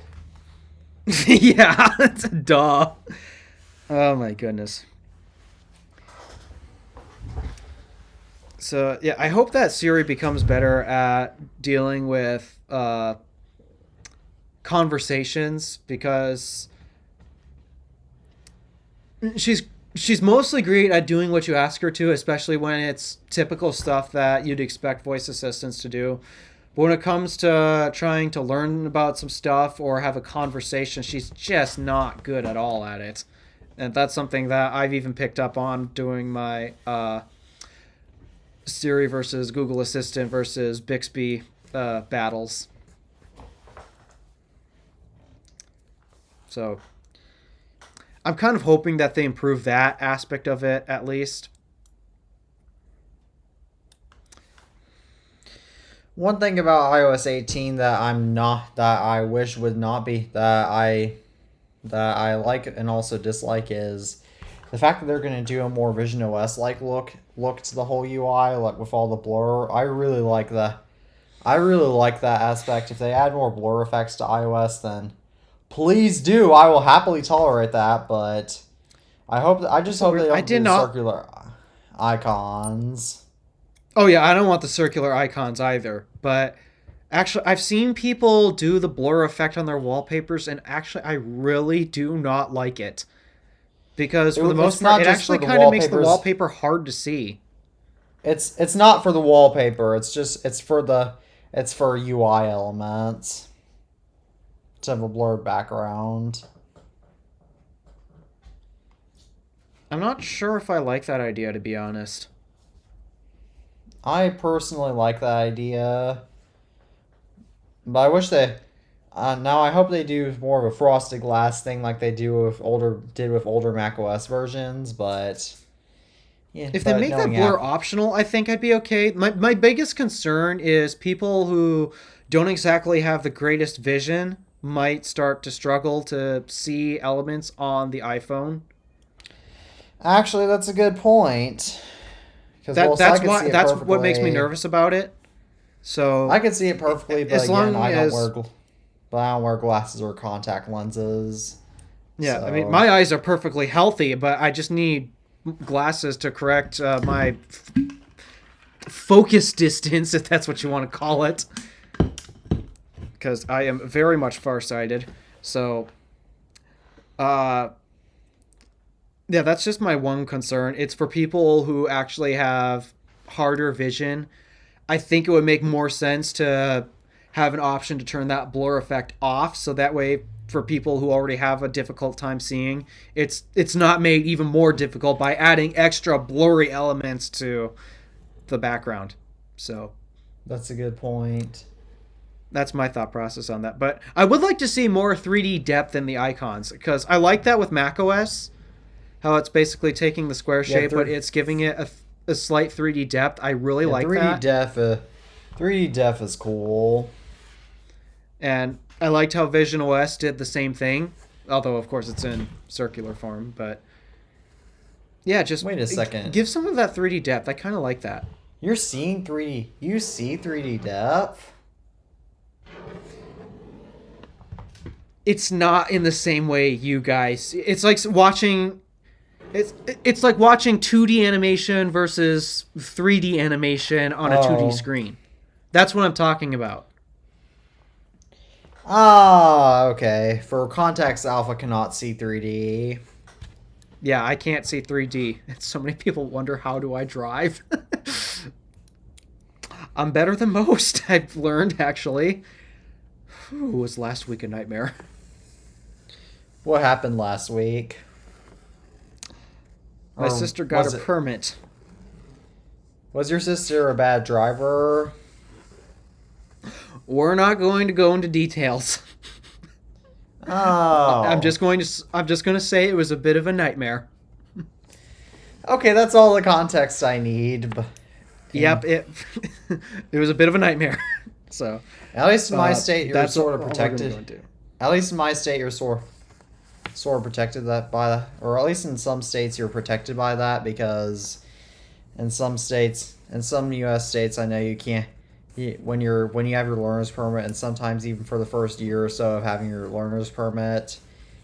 yeah, that's a duh. Oh my goodness. So yeah, I hope that Siri becomes better at dealing with conversations, because she's mostly great at doing what you ask her to, especially when it's typical stuff that you'd expect voice assistants to do. But when it comes to trying to learn about some stuff or have a conversation, she's just not good at all at it. And that's something that I've even picked up on doing my Siri versus Google Assistant versus Bixby battles. So I'm kind of hoping that they improve that aspect of it at least. One thing about iOS 18 that I wish would not be that I like and also dislike is the fact that they're going to do a more Vision OS like look to the whole UI, like with all the blur. I really like that aspect. If they add more blur effects to iOS, then please do. I will happily tolerate that, but I just hope they don't do circular icons. Oh yeah, I don't want the circular icons either, but actually I've seen people do the blur effect on their wallpapers, and actually I really do not like it. Because for the most part, it actually kind of makes the wallpaper hard to see. It's not for the wallpaper. It's for UI elements to have a blurred background. I'm not sure if I like that idea, to be honest. I personally like that idea, but I wish they. Now I hope they do more of a frosted glass thing like they did with older Mac OS versions. But yeah, If they but make that knowing blur Apple, optional, I think I'd be okay. My biggest concern is people who don't exactly have the greatest vision might start to struggle to see elements on the iPhone. actually, that's a good point. Because well, so I could see it That's what makes me perfectly. nervous about it. I So could see it perfectly, but as again, long as I don't wear glasses or contact lenses. yeah, I mean So my eyes are perfectly healthy, but I just need glasses to correct my focus distance, if that's what you want to call it, because I am very much farsighted. So, uh, yeah, that's just my one concern. It's for people who actually have harder vision. I think it would make more sense to have an option to turn that blur effect off, so that way for people who already have a difficult time seeing, it's not made even more difficult by adding extra blurry elements to the background. So that's a good point. that's my thought process on that. But I would like to see more 3D depth in the icons, because I like that with macOS, how it's basically taking the square Yeah, shape, but it's giving it a slight 3D depth. I really like 3D that. def. 3D def is cool. And I liked how Vision OS did the same thing, although of course it's in circular form. But yeah, just Wait a second. give some of that 3D depth. I kind of like that. You're seeing 3D. You see 3D depth? It's not in the same way you guys. It's like watching. It's like watching 2D animation versus 3D animation on a 2D Oh. screen. That's what I'm talking about. Ah, okay. For Contacts Alpha cannot see 3D. Yeah, I can't see 3D. So many people wonder, how do I drive? I'm better than most, I've learned, actually. Whew, was last week a nightmare? What happened last week? My Or sister got was a it? permit. Was your sister a bad driver? We're not going to go into details. Oh. I'm just going to say it was a bit of a nightmare. Okay, that's all the context I need. Yep, it was a bit of a nightmare. So At least in my state, you're that's sort of all we're gonna protected. go into. At least in my state, you're sort of protected that by, or at least in some states, you're protected by that, because in some states, in some U.S. states, I know you can't. When you have your learner's permit, and sometimes even for the first year or so of having your learner's permit,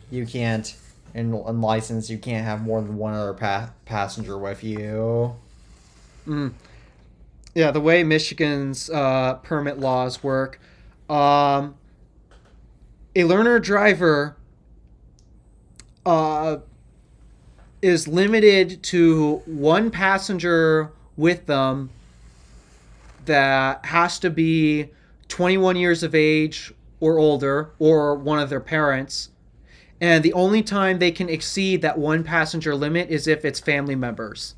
you can't, in license, you can't have more than one other passenger with you. Yeah, the way Michigan's permit laws work, a learner driver is limited to one passenger with them that has to be 21 years of age or older, or one of their parents. And the only time they can exceed that one passenger limit is if it's family members.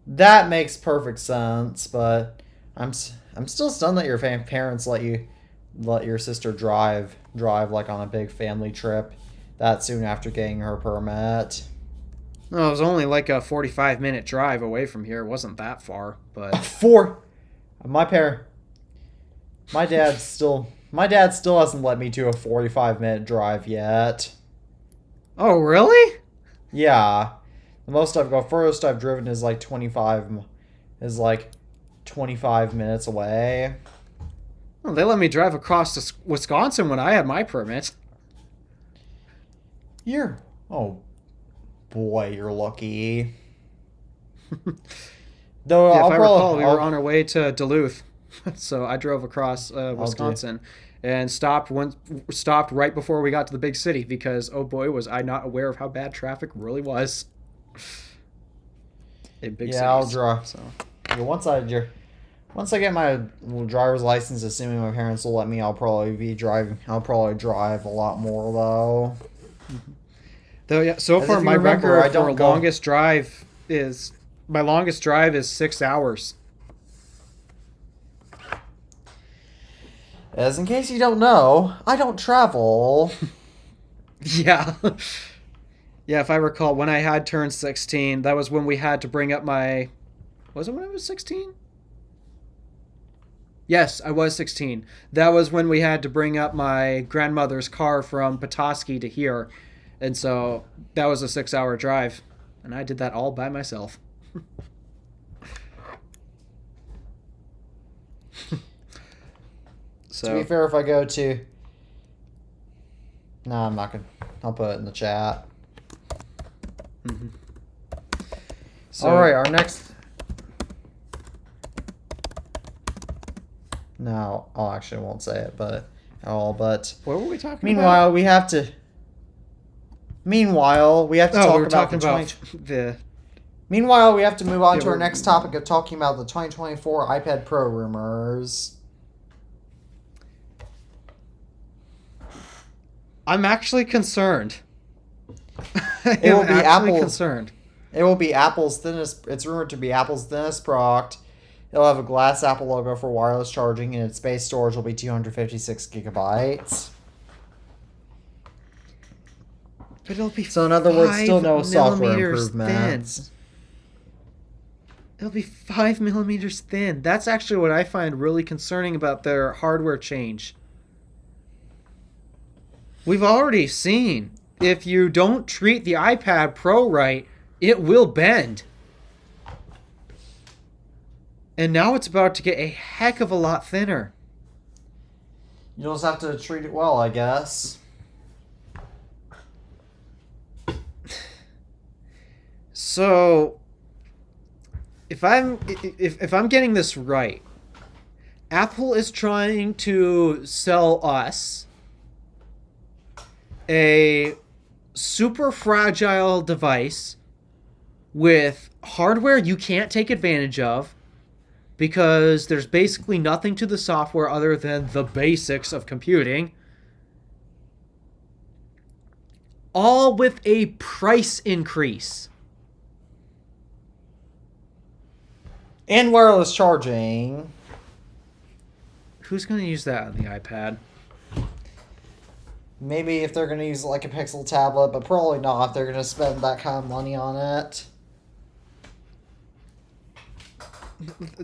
That makes perfect sense, but I'm still stunned that your parents let your sister drive like on a big family trip that soon after getting her permit. No, it was only like a 45-minute drive away from here. It wasn't that far, but For my parent, my dad still hasn't let me do a 45-minute drive yet. oh, really? Yeah, the furthest I've driven is like 25 minutes away. Well, they let me drive across to Wisconsin when I had my permit. Oh boy, you're lucky. Though Yeah, if I'll I probably recall, we were on our way to Duluth, so I drove across Wisconsin and stopped right before we got to the big city, because oh boy, was I not aware of how bad traffic really was in big cities. I'll drive. So Yeah, once I get my driver's license, assuming my parents will let me, I'll probably drive a lot more though. Though, yeah, so As far if you my remember, record I don't for go- longest drive is 6 hours. As in case you don't know, I don't travel. Yeah. Yeah, if I recall, when I had turned 16, that was when we had to bring up my... Was it when I was 16? Yes, I was 16. That was when we had to bring up my grandmother's car from Petoskey to here. And so that was a 6-hour drive. And I did that all by myself. To be fair, if I go to... No, I'm not going to... I'll put it in the chat. Mm-hmm. So, Alright, our next... No, I actually won't say it, but... But... What were we talking Meanwhile, about? we have to... Meanwhile, we have to talk about the... Meanwhile, we have to move on to our next topic of talking about the 2024 iPad Pro rumors. I'm actually concerned. It will be Apple. Concerned. It will be Apple's thinnest. It's rumored to be Apple's thinnest product. It'll have a glass Apple logo for wireless charging, and its space storage will be 256 gigabytes. But it'll be So in other words, still no software improvements. Thin. It'll be 5 millimeters thin. That's actually what I find really concerning about their hardware change. We've already seen, if you don't treat the iPad Pro right, it will bend. And now it's about to get a heck of a lot thinner. You just have to treat it well, I guess. So, if I'm getting this right, Apple is trying to sell us a super fragile device with hardware you can't take advantage of because there's basically nothing to the software other than the basics of computing, all with a price increase. And wireless charging. Who's going to use that on the iPad? Maybe if they're going to use like a Pixel tablet, but probably not if they're going to spend that kind of money on it.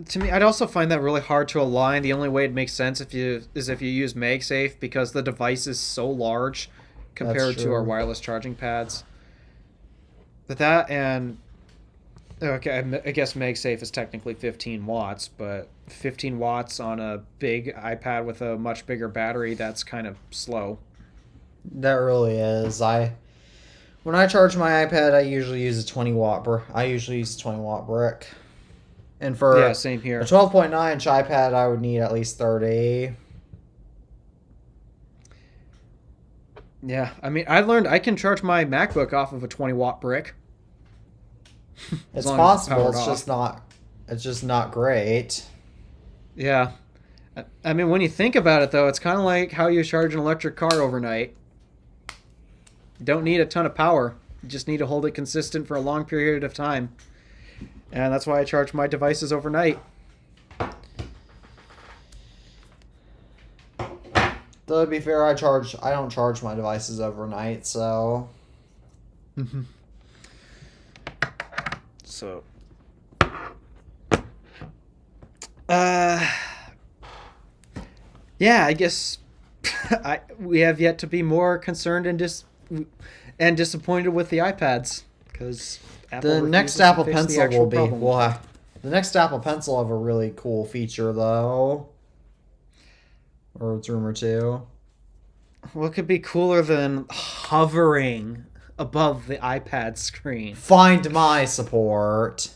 To me, I'd also find that really hard to align. The only way it makes sense if you use MagSafe, because the device is so large compared to our wireless charging pads. But that and... Okay, I guess MagSafe is technically 15 watts, but 15 watts on a big iPad with a much bigger battery, that's kind of slow. That really is. When I charge my iPad, I usually use a 20 watt brick. And for same here. A 12.9 inch iPad, I would need at least 30. Yeah, I mean, I learned I can charge my MacBook off of a 20 watt brick. It's possible. It's just not great. Yeah. I mean, when you think about it, though, it's kind of like how you charge an electric car overnight. You don't need a ton of power. You just need to hold it consistent for a long period of time. And that's why I charge my devices overnight. Though to be fair, I don't charge my devices overnight, so... Mm-hmm. So, yeah, I guess we have yet to be more concerned and disappointed with the iPads, because the next Apple Pencil the next Apple Pencil will have a really cool feature though, or it's rumored to. What could be cooler than hovering above the iPad screen? Find My support.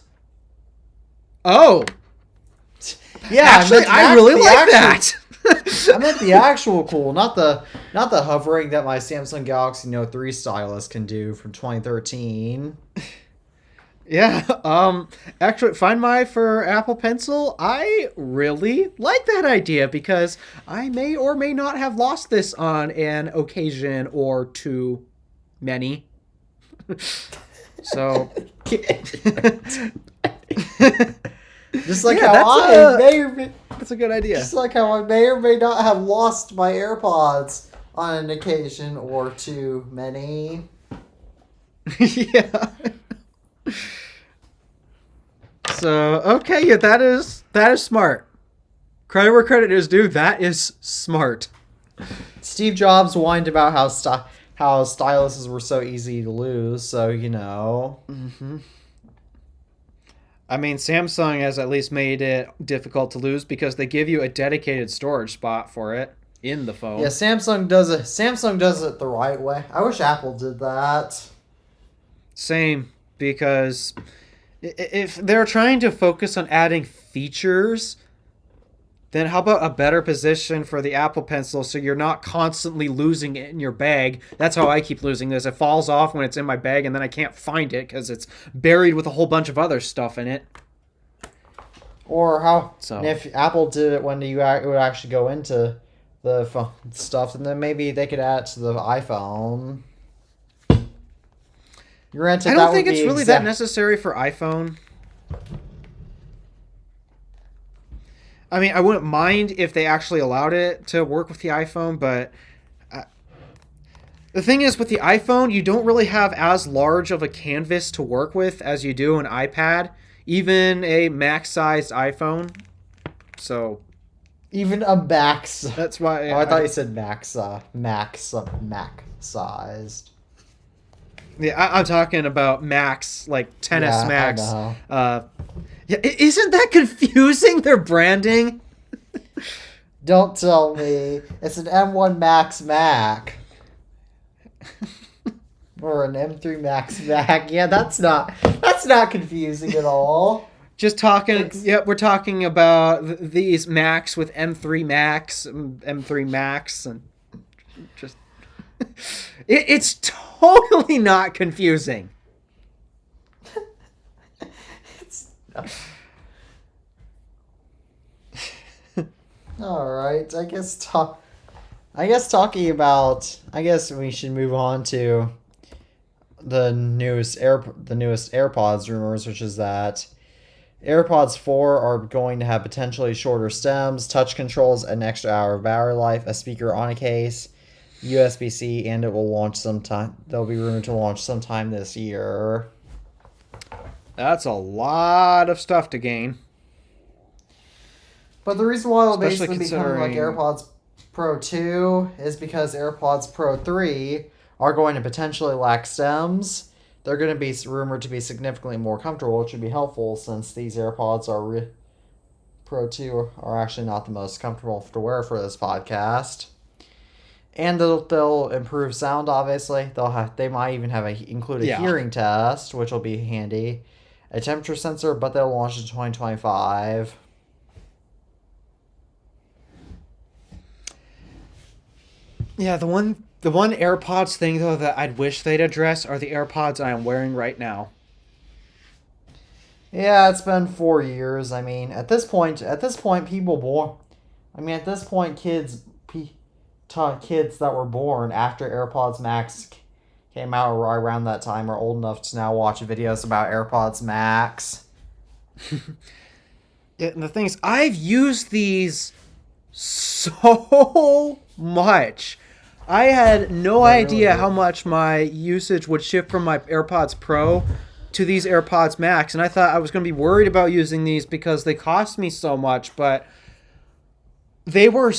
Oh! Yeah, actually, I really like that! I meant the actual cool, not the hovering that my Samsung Galaxy Note 3 stylus can do from 2013. Yeah, actually, Find My for Apple Pencil, I really like that idea because I may or may not have lost this on an occasion or too many. So, just like Yeah, how that's I may or may, that's a good idea. just like how I may or may not have lost my AirPods on an occasion or too many. Yeah. So, okay, yeah, that is smart. Credit where credit is due. That is smart. Steve Jobs whined about how styluses were so easy to lose, so you know. I mean, Samsung has at least made it difficult to lose because they give you a dedicated storage spot for it in the phone. Yeah, Samsung does it. Samsung does it the right way. I wish Apple did that. Same, because if they're trying to focus on adding features, then how about a better position for the Apple Pencil so you're not constantly losing it in your bag? That's how I keep losing this. It falls off when it's in my bag and then I can't find it because it's buried with a whole bunch of other stuff in it. Or how So. and if Apple did it when it would actually go into the phone stuff, and then maybe they could add it to the iPhone. Granted, I that don't think would it's be really that necessary for iPhone. I mean, I wouldn't mind if they actually allowed it to work with the iPhone, but the thing is, with the iPhone, you don't really have as large of a canvas to work with as you do an iPad, even a max-sized iPhone. So even a max. that's why. Oh, I thought you said max sized. Yeah, I'm talking about Max, like 10s Yeah, Max. I know. Yeah, isn't that confusing? Their branding. Don't tell me it's an M1 Max Mac. Or an M3 Max Mac. Yeah, that's not confusing at all. Just talking. Yeah, we're talking about these Macs with M3 Max, M3 Max, and just it's totally not confusing. It's all right. I guess talking about. I guess we should move on to the newest AirPods rumors, which is that AirPods 4 are going to have potentially shorter stems, touch controls, an extra hour of battery life, a speaker on a case, USB-C, and it will launch sometime. They'll be rumored to launch sometime this year. That's a lot of stuff to gain. But the reason why it'll Especially basically become like considering- AirPods Pro 2 is because AirPods Pro 3 are going to potentially lack stems. They're going to be rumored to be significantly more comfortable, which would be helpful since these AirPods Pro 2 are actually not the most comfortable to wear for this podcast. And they'll improve sound, obviously. They might even include a hearing test, which will be handy. A temperature sensor, but they'll launch in 2025. Yeah, the one AirPods thing though that I'd wish they'd address are the AirPods I am wearing right now. Yeah, it's been 4 years. I mean, at this point, kids that were born after AirPods Max came out or around that time are old enough to now watch videos about AirPods Max. Yeah, and the thing is, I've used these so much. I had no idea how much my usage would shift from my AirPods Pro to these AirPods Max, and I thought I was going to be worried about using these because they cost me so much, but they were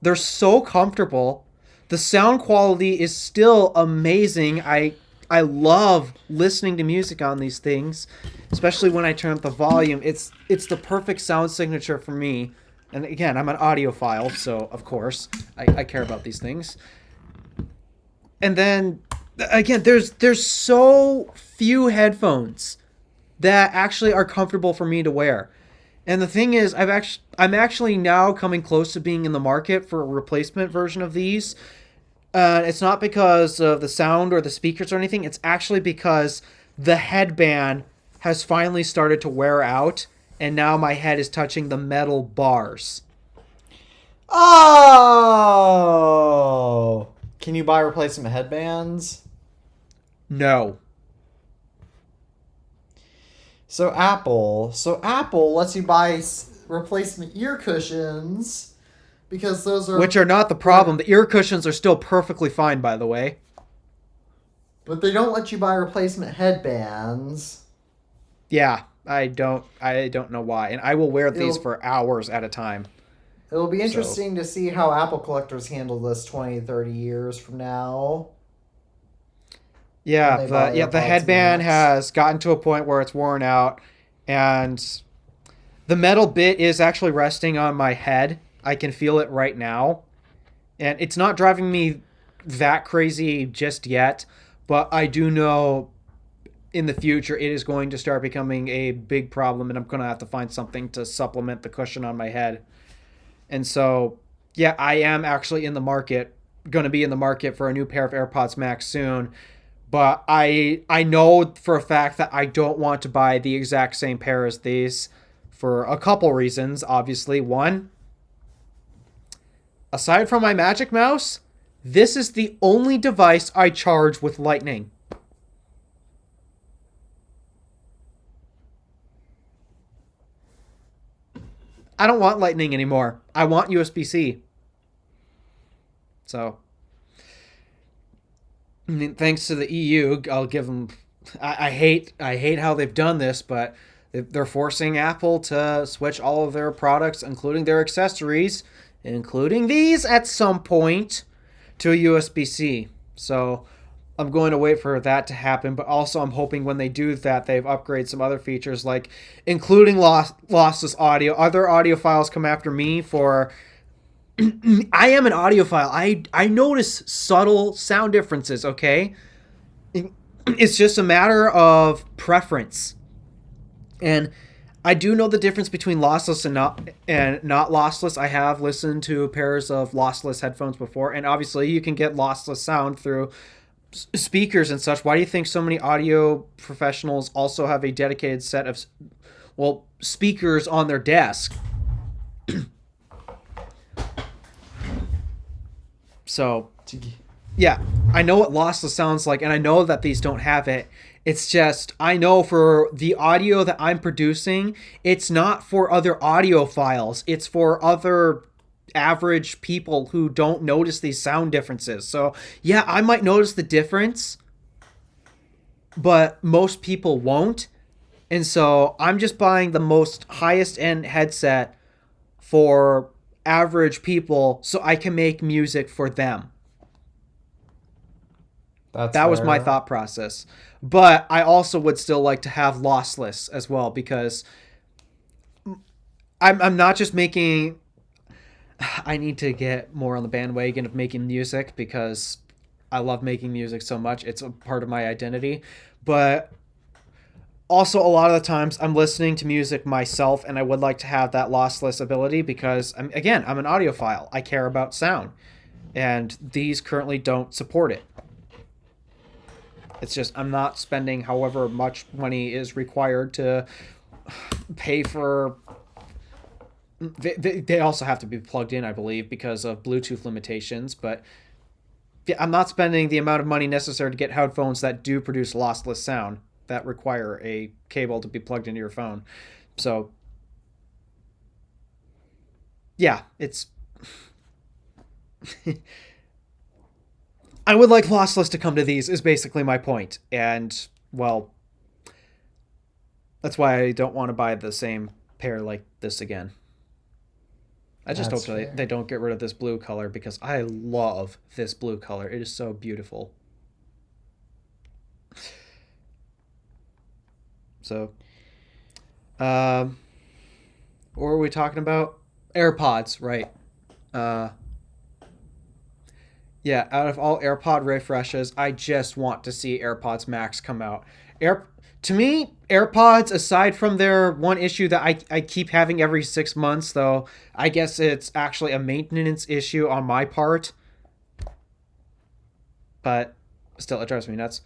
they're so comfortable. The sound quality is still amazing. I love listening to music on these things, especially when I turn up the volume. It's the perfect sound signature for me. And again, I'm an audiophile, so of course I care about these things. And then again, there's so few headphones that actually are comfortable for me to wear. And the thing is, I'm actually now coming close to being in the market for a replacement version of these. It's not because of the sound or the speakers or anything. It's actually because the headband has finally started to wear out, and now my head is touching the metal bars. Oh! Can you buy replacement headbands? No. So Apple lets you buy replacement ear cushions because those are Which are not the problem. The ear cushions are still perfectly fine, by the way. but they don't let you buy replacement headbands. Yeah, I don't know why. And I will wear these It'll for hours at a time. it'll be So, interesting to see how Apple collectors handle this 20, 30 years from now when yeah, they buy the AirPods headband Max. has gotten to a point where it's worn out, and the metal bit is actually resting on my head. I can feel it right now, and it's not driving me that crazy just yet, but I do know in the future it is going to start becoming a big problem, and I'm going to have to find something to supplement the cushion on my head. And so, yeah, I am actually in the market, going to be in the market for a new pair of AirPods Max soon. But I know for a fact that I don't want to buy the exact same pair as these for a couple reasons. Obviously, one, aside from my Magic Mouse, this is the only device I charge with Lightning. I don't want Lightning anymore. I want USB-C. So, I mean, thanks to the EU, I'll give them. I hate how they've done this, but they're forcing Apple to switch all of their products, including their accessories, including these, at some point, to a USB-C. So I'm going to wait for that to happen, but also I'm hoping when they do that, they've upgraded some other features, like including lossless audio. Other audiophiles come after me for. I am an audiophile. I notice subtle sound differences. Okay, it's just a matter of preference, and I do know the difference between lossless and not lossless. I have listened to pairs of lossless headphones before, and obviously you can get lossless sound through speakers and such. Why do you think so many audio professionals also have a dedicated set of speakers on their desk? So yeah, I know what lossless sounds like, and I know that these don't have it. It's just, I know for the audio that I'm producing, it's not for other audiophiles. It's for other average people who don't notice these sound differences. So yeah, I might notice the difference, but most people won't. And so I'm just buying the most highest end headset for average people so I can make music for them. That's That was my fair. thought process. But I also would still like to have lossless as well, because I'm not just making. I need to get more on the bandwagon of making music because I love making music so much. It's a part of my identity. But also, a lot of the times I'm listening to music myself, and I would like to have that lossless ability because, I'm an audiophile. I care about sound, and these currently don't support it. It's just I'm not spending however much money is required to pay for. They also have to be plugged in, I believe, because of Bluetooth limitations. But yeah, I'm not spending the amount of money necessary to get headphones that do produce lossless sound that require a cable to be plugged into your phone. So yeah, it's. I would like lossless to come to these, is basically my point. And, well, that's why I don't want to buy the same pair like this again. I just hope That's they fair. don't get rid of this blue color because I love this blue color. It is so beautiful. So, um, what were we talking about? AirPods, right? Uh, Yeah, out of all AirPod refreshes, I just want to see AirPods Max come out. Air to me, AirPods, aside from their one issue that I keep having every 6 months, though, I guess it's actually a maintenance issue on my part, but still, it drives me nuts.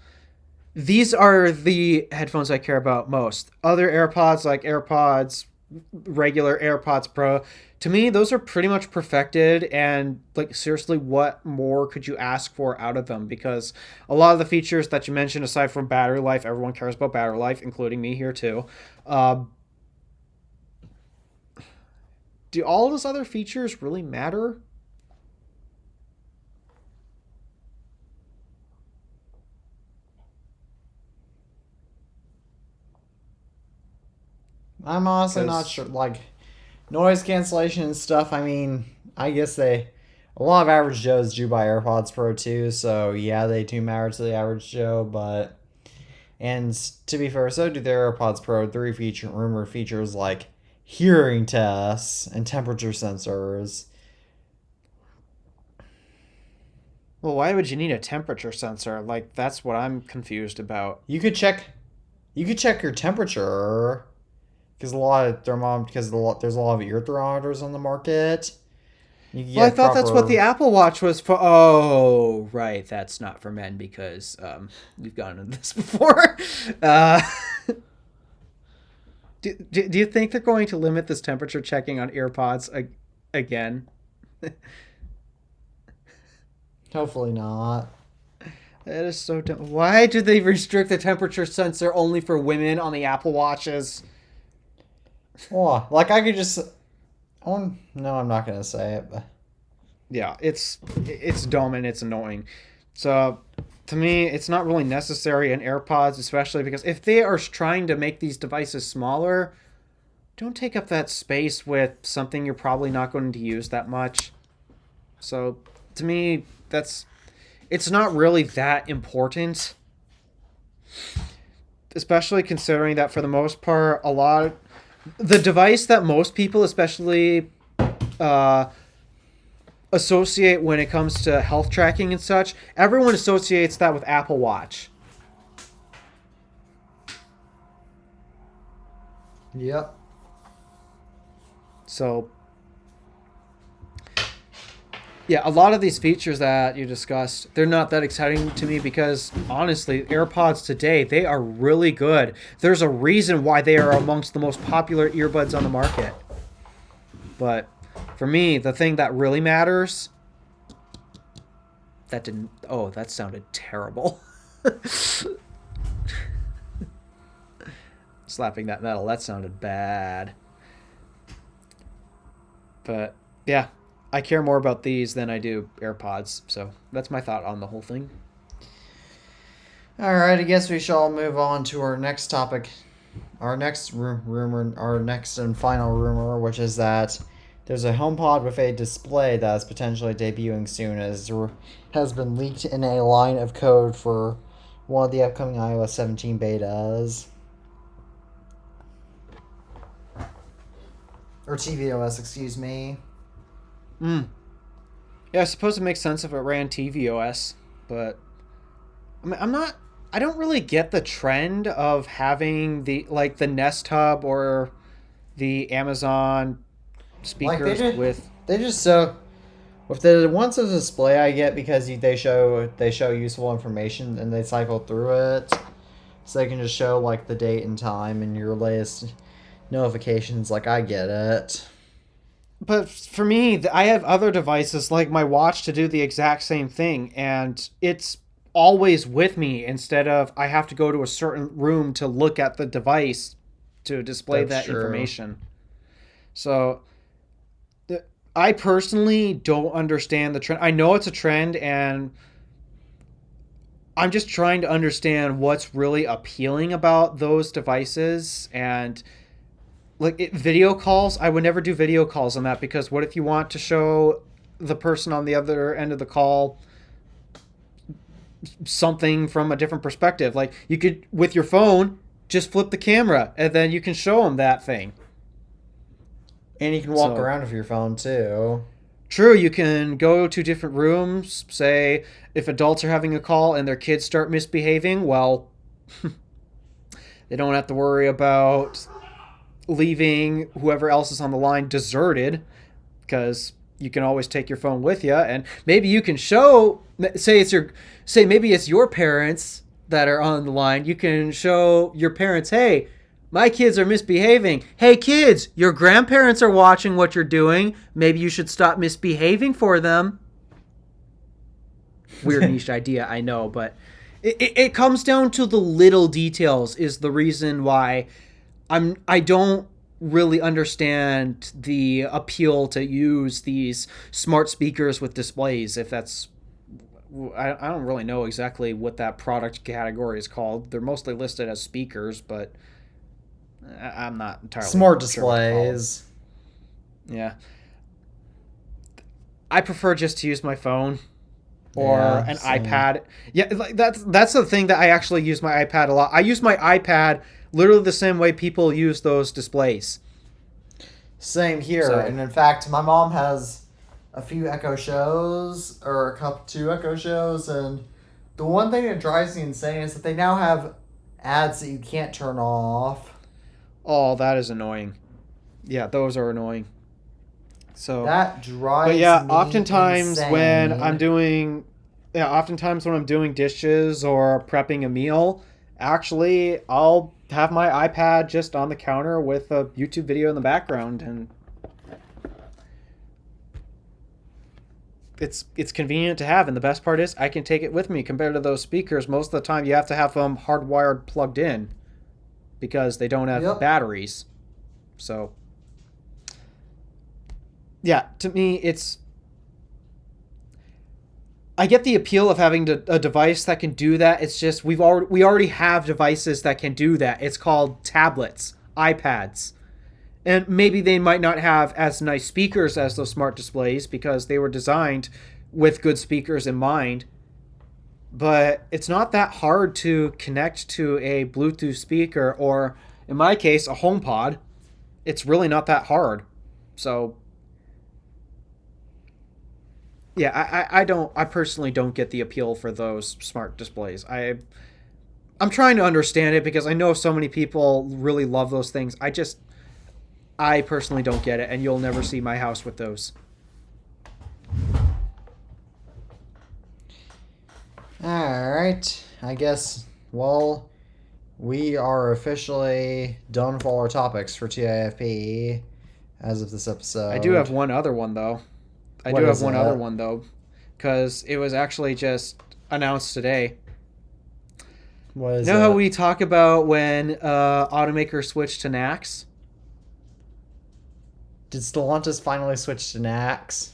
These are the headphones I care about most. Other AirPods, like AirPods regular AirPods Pro. To me, those are pretty much perfected, and like seriously, what more could you ask for out of them? Because a lot of the features that you mentioned, aside from battery life, everyone cares about battery life, including me here too. Uh, do all those other features really matter? I'm honestly not Because sure. Like noise cancellation and stuff. I mean, I guess a lot of average Joes do buy AirPods Pro too. So yeah, they do matter to the average Joe. But and to be fair, so do their AirPods Pro 3 feature rumored features like hearing tests and temperature sensors. well, why would you need a temperature sensor? Like that's what I'm confused about. You could check, you could check your temperature because a lot of there's a lot of ear thermometers on the market. You can Well, I get thought that's what proper. the Apple Watch was for. Oh, right. That's not for men because we've gone into this before. Uh, do you think they're going to limit this temperature checking on AirPods again? Hopefully not. That is so dumb. Why did they restrict the temperature sensor only for women on the Apple Watches? Oh, like I could just. Oh, no, I'm not gonna say it. But Yeah, it's dumb and it's annoying. So to me, it's not really necessary in AirPods, especially because if they are trying to make these devices smaller, don't take up that space with something you're probably not going to use that much. So to me, that's it's not really that important, especially considering that for the most part, the device that most people, especially uh, associate when it comes to health tracking and such, everyone associates that with Apple Watch. yep. So yeah, a lot of these features that you discussed, they're not that exciting to me because honestly, AirPods today, they are really good. There's a reason why they are amongst the most popular earbuds on the market. But for me, the thing that really matters, that didn't, oh, that sounded terrible. Slapping that metal, that sounded bad. But yeah, I care more about these than I do AirPods. So that's my thought on the whole thing. All right, I guess we shall move on to our next topic, our next rumor, our next and final rumor, which is that there's a HomePod with a display that is potentially debuting soon, as has been leaked in a line of code for one of the upcoming iOS 17 betas. Or tvOS, excuse me. Mm. Yeah, I suppose it makes sense if it ran tvOS, but I mean, I don't really get the trend of having the Nest Hub or the Amazon Like speakers with. they just so with the ones of display I get because they show useful information and they cycle through it, so they can just show like the date and time and your latest notifications. Like I get it. But for me, I have other devices like my watch to do the exact same thing, and it's always with me instead of I have to go to a certain room to look at the device to display That's that true. information. So I personally don't understand the trend. I know it's a trend, and I'm just trying to understand what's really appealing about those devices. And video calls, I would never do video calls on that because what if you want to show the person on the other end of the call something from a different perspective? Like you could, with your phone, just flip the camera and then you can show them that thing. And you can walk So around with your phone too. true, you can go to different rooms. Say if adults are having a call and their kids start misbehaving, well, they don't have to worry about leaving whoever else is on the line deserted because you can always take your phone with you, and maybe you can show, maybe it's your parents that are on the line. You can show your parents, hey, My kids are misbehaving. Hey, kids, your grandparents are watching what you're doing. Maybe you should stop misbehaving for them. Weird niche idea, I know, but it comes down to the little details is the reason why I don't really understand the appeal to use these smart speakers with displays. If that's, I don't really know exactly what that product category is called. They're mostly listed as speakers, but I'm not entirely Smart sure what to call them. displays. Yeah, I prefer just to use my phone or Yeah, an same. iPad. Yeah, like that's the thing that I actually use my iPad a lot. I use my iPad literally the same way people use those displays. Same here. So- And in fact, my mom has a few Echo Shows, or two Echo Shows, and the one thing that drives me insane is that they now have ads that you can't turn off. Oh, that is annoying. Yeah, those are annoying. So, That drives but yeah, me oftentimes insane. when I'm doing dishes or prepping a meal, actually I'll have my iPad just on the counter with a YouTube video in the background, and it's convenient to have. And the best part is I can take it with me compared to those speakers. Most of the time you have to have them hardwired plugged in because they don't have Yep. batteries. So yeah, to me, I get the appeal of having a device that can do that. It's just we already have devices that can do that. It's called tablets, iPads. And maybe they might not have as nice speakers as those smart displays because they were designed with good speakers in mind. But it's not that hard to connect to a Bluetooth speaker, or in my case, a HomePod. It's really not that hard. So yeah, I personally don't get the appeal for those smart displays. I'm trying to understand it because I know so many people really love those things. I personally don't get it, and you'll never see my house with those. Alright, I guess, well, we are officially done with all our topics for TIFP as of this episode. I do have one other one though. What is it? Because it was actually just announced today. What is You know how it? we talk about when automakers switch to NACS? Did Stellantis finally switch to NACS?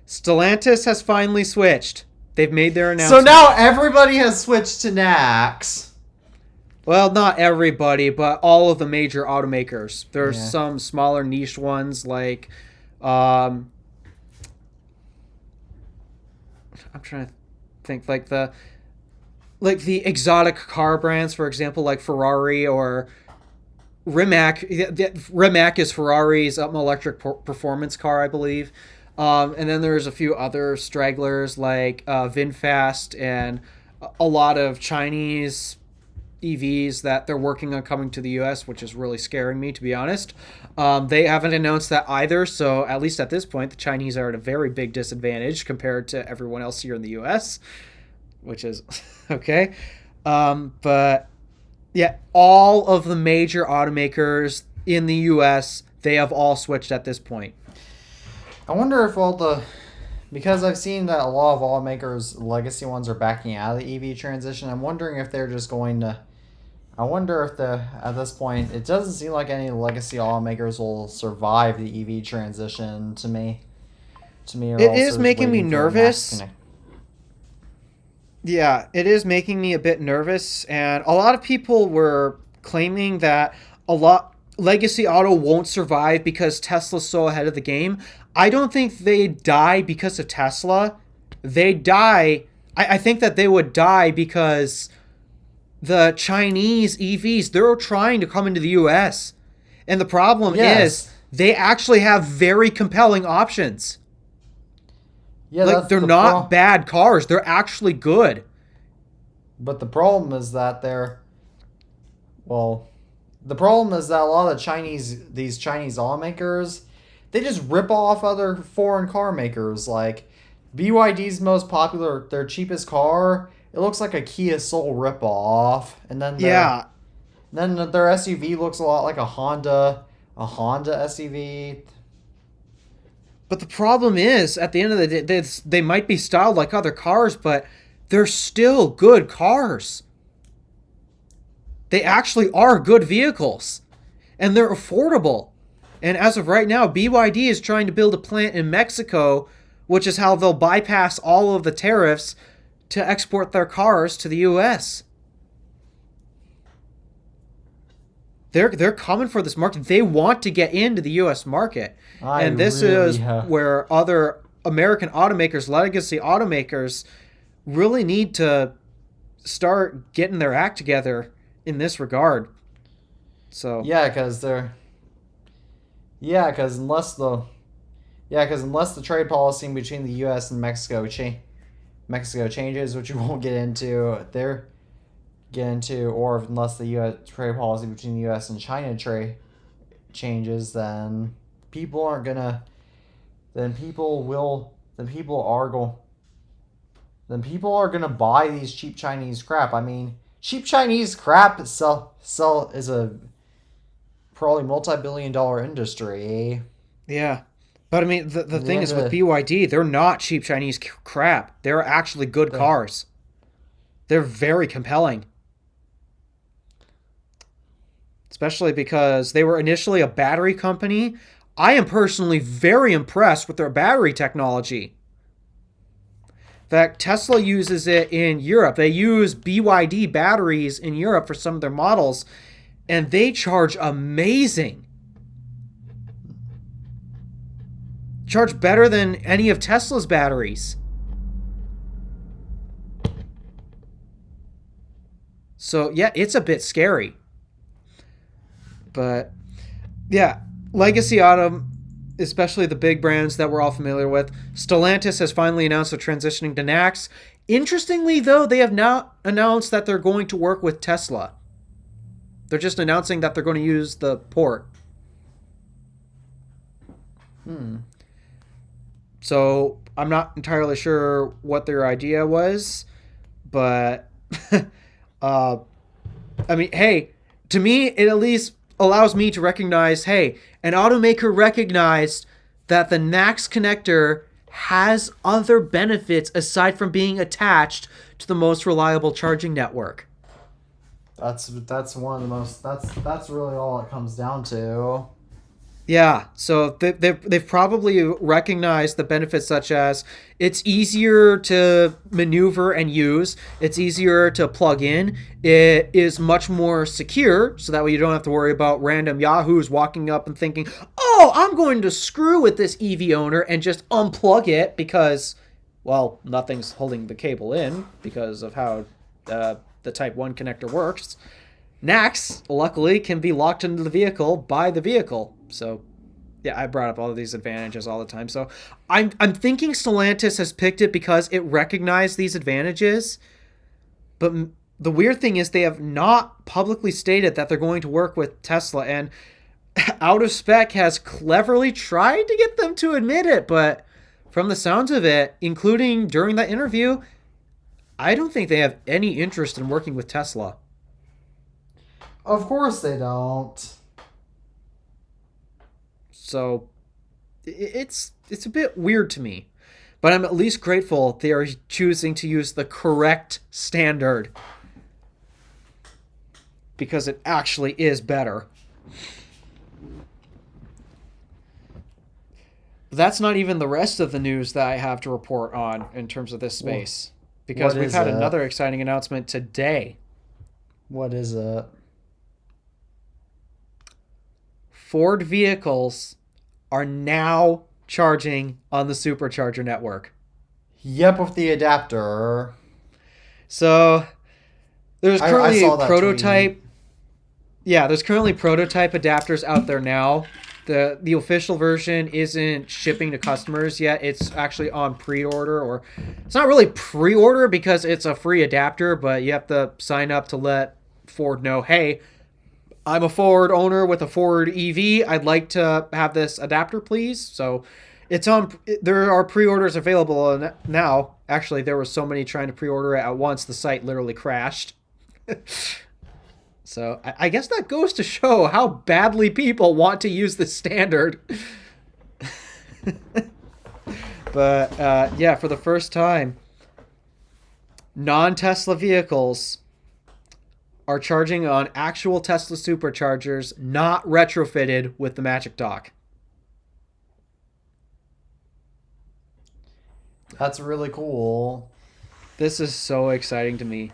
Stellantis has finally switched. They've made their So announcement. now everybody has switched to NACS. Well, not everybody, but all of the major automakers. There's Yeah. some smaller niche ones like, I'm trying to think, like the exotic car brands, for example, like Ferrari or Rimac. Rimac is Ferrari's electric performance car, I believe. And then there's a few other stragglers like VinFast and a lot of Chinese EVs that they're working on coming to the US, which is really scaring me, to be honest. They haven't announced that either, so at least at this point, the Chinese are at a very big disadvantage compared to everyone else here in the US, which is okay. But yeah, all of the major automakers in the US, they have all switched at this point. I wonder if because I've seen that a lot of automakers, legacy ones, are backing out of the EV transition. I'm wondering if they're just going to. I wonder if at this point, it doesn't seem like any legacy automakers will survive the EV transition. To me, It is making me nervous. Yeah, it is making me a bit nervous, and a lot of people were claiming that legacy auto won't survive because Tesla's so ahead of the game. I don't think they die because of Tesla. They die. I think that they would die because the Chinese EVs, they're trying to come into the US. And the problem is they actually have very compelling options. Yeah, like they're not bad cars. They're actually good. But the problem is that the problem is that a lot of these Chinese automakers, they just rip off other foreign car makers. Like BYD's most popular, their cheapest car, it looks like a Kia Soul ripoff, and then Then their SUV looks a lot like a Honda SUV. But the problem is, at the end of the day, they might be styled like other cars, but they're still good cars. They actually are good vehicles. And they're affordable. And as of right now, BYD is trying to build a plant in Mexico, which is how they'll bypass all of the tariffs to export their cars to the US. They're coming for this market. They want to get into the US market. And this is where other American automakers, legacy automakers, really need to start getting their act together in this regard. So Because unless the trade policy between the U.S. and Mexico changes, which we won't get into or unless the U.S. trade policy between the U.S. and China changes, then people aren't gonna. Then people are gonna buy these cheap Chinese crap. I mean, cheap Chinese crap is a probably multi-billion-dollar industry. yeah. But I mean, the thing is with BYD, they're not cheap Chinese crap. They're actually good cars. They're very compelling. Especially because they were initially a battery company. I am personally very impressed with their battery technology. In fact, Tesla uses it in Europe. They use BYD batteries in Europe for some of their models, and they charge amazing. Charge better than any of Tesla's batteries. So, yeah, it's a bit scary. But, yeah, Legacy Auto, especially the big brands that we're all familiar with. Stellantis has finally announced they're transitioning to NACS. Interestingly, though, they have now announced that they're going to work with Tesla. They're just announcing that they're going to use the port. So I'm not entirely sure what their idea was, but I mean, hey, to me, it at least allows me to recognize, hey, an automaker recognized that the NACS connector has other benefits aside from being attached to the most reliable charging network. That's one of the most. That's really all it comes down to. Yeah, so they've probably recognized the benefits such as it's easier to maneuver and use, it's easier to plug in, it is much more secure, so that way you don't have to worry about random yahoos walking up and thinking, oh, I'm going to screw with this EV owner and just unplug it because, well, nothing's holding the cable in because of how the Type 1 connector works. NACS, luckily, can be locked into the vehicle by the vehicle. So, yeah, I brought up all of these advantages all the time. So, I'm thinking Stellantis has picked it because it recognized these advantages. But the weird thing is they have not publicly stated that they're going to work with Tesla. And Out of Spec has cleverly tried to get them to admit it. But from the sounds of it, including during that interview, I don't think they have any interest in working with Tesla. Of course they don't. So it's a bit weird to me. But I'm at least grateful they are choosing to use the correct standard. Because it actually is better. But that's not even the rest of the news that I have to report on in terms of this space. Because we've had another exciting announcement today. What is it? Ford vehicles are now charging on the supercharger network. Yep, with the adapter. So there's currently I saw that prototype. tweet. Yeah, there's currently prototype adapters out there now. The official version isn't shipping to customers yet. It's actually on pre-order, or it's not really pre-order because it's a free adapter, but you have to sign up to let Ford know, hey, I'm a Ford owner with a Ford EV. I'd like to have this adapter, please. So it's on. There are pre-orders available now. Actually, there were so many trying to pre-order it at once, the site literally crashed. So I guess that goes to show how badly people want to use this standard. But yeah, for the first time, non-Tesla vehicles are charging on actual Tesla superchargers, not retrofitted with the Magic Dock. That's really cool. This is so exciting to me.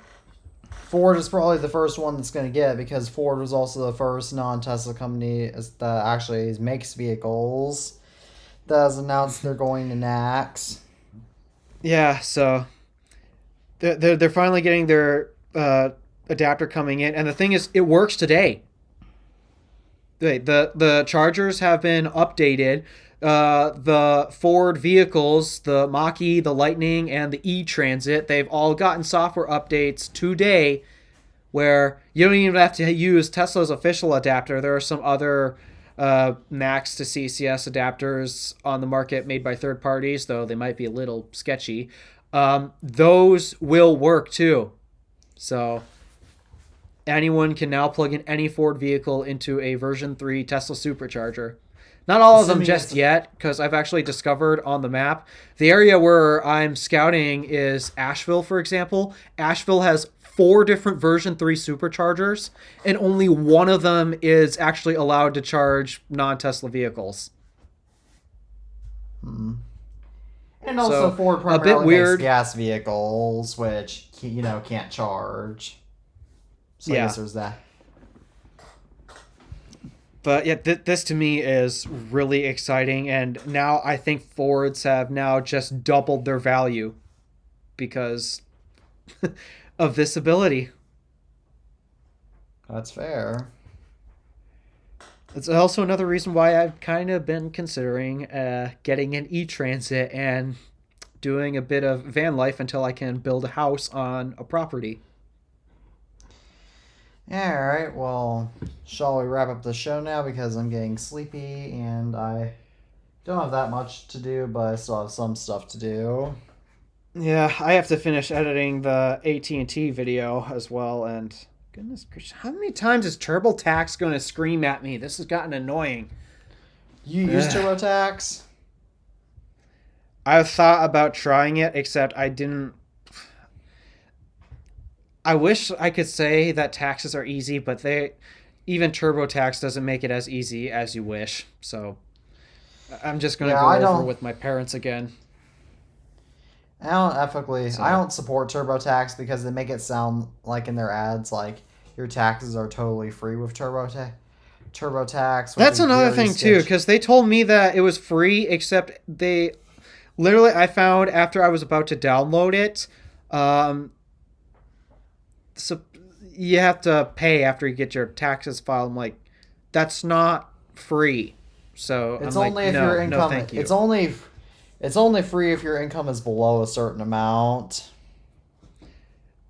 Ford is probably the first one that's going to get it because Ford was also the first non-Tesla company that actually makes vehicles that has announced they're going to NACS. Yeah, so they're finally getting their adapter coming in, and the thing is, it works today. The chargers have been updated. The Ford vehicles, the Mach-E, the Lightning, and the E-Transit, they've all gotten software updates today where you don't even have to use Tesla's official adapter. There are some other Max to CCS adapters on the market made by third parties, though they might be a little sketchy. Those will work too. So anyone can now plug in any Ford vehicle into a version 3 Tesla supercharger. Not all of them just yet, because I've actually discovered on the map, the area where I'm scouting is Asheville, for example. Asheville has 4 different version 3 superchargers, and only one of them is actually allowed to charge non-Tesla vehicles. And also So, Ford a primarily bit weird. makes gas vehicles, which, can't charge. So I Yeah. guess there's that. But yeah, this to me is really exciting, and now I think Fords have now just doubled their value because of this ability. That's fair. It's also another reason why I've kind of been considering getting an e-transit and doing a bit of van life until I can build a house on a property. Yeah, alright, well, shall we wrap up the show now because I'm getting sleepy and I don't have that much to do, but I still have some stuff to do. Yeah, I have to finish editing the AT&T video as well, and goodness gracious, how many times is TurboTax going to scream at me? This has gotten annoying. You use TurboTax? I've thought about trying it, except I didn't. I wish I could say that taxes are easy, but even TurboTax doesn't make it as easy as you wish. So I'm just going to go over with my parents again. I don't support TurboTax because they make it sound like in their ads like your taxes are totally free with TurboTax. That's another thing too, because they told me that it was free, except I found after I was about to download it, so you have to pay after you get your taxes filed. I'm like, that's not free. So it's I'm only like, if your income. No, thank you. It's only free if your income is below a certain amount.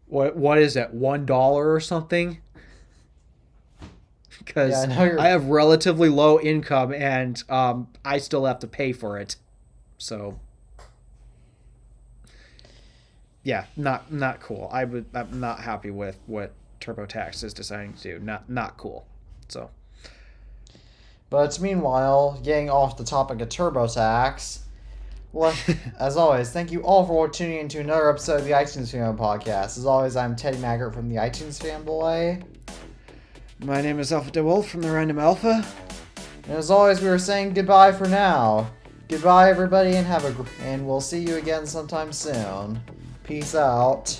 What is it? $1 or something? Because I have relatively low income and I still have to pay for it. So yeah, not cool. I'm not happy with what TurboTax is deciding to do. Not cool. So, but meanwhile, getting off the topic of TurboTax, well, as always, thank you all for tuning in to another episode of the iTunes Fanboy Podcast. As always, I'm Teddy Maggart from the iTunes Fanboy. My name is Alpha DeWolf from the Random Alpha. And as always, we are saying goodbye for now. Goodbye, everybody, and we'll see you again sometime soon. Peace out.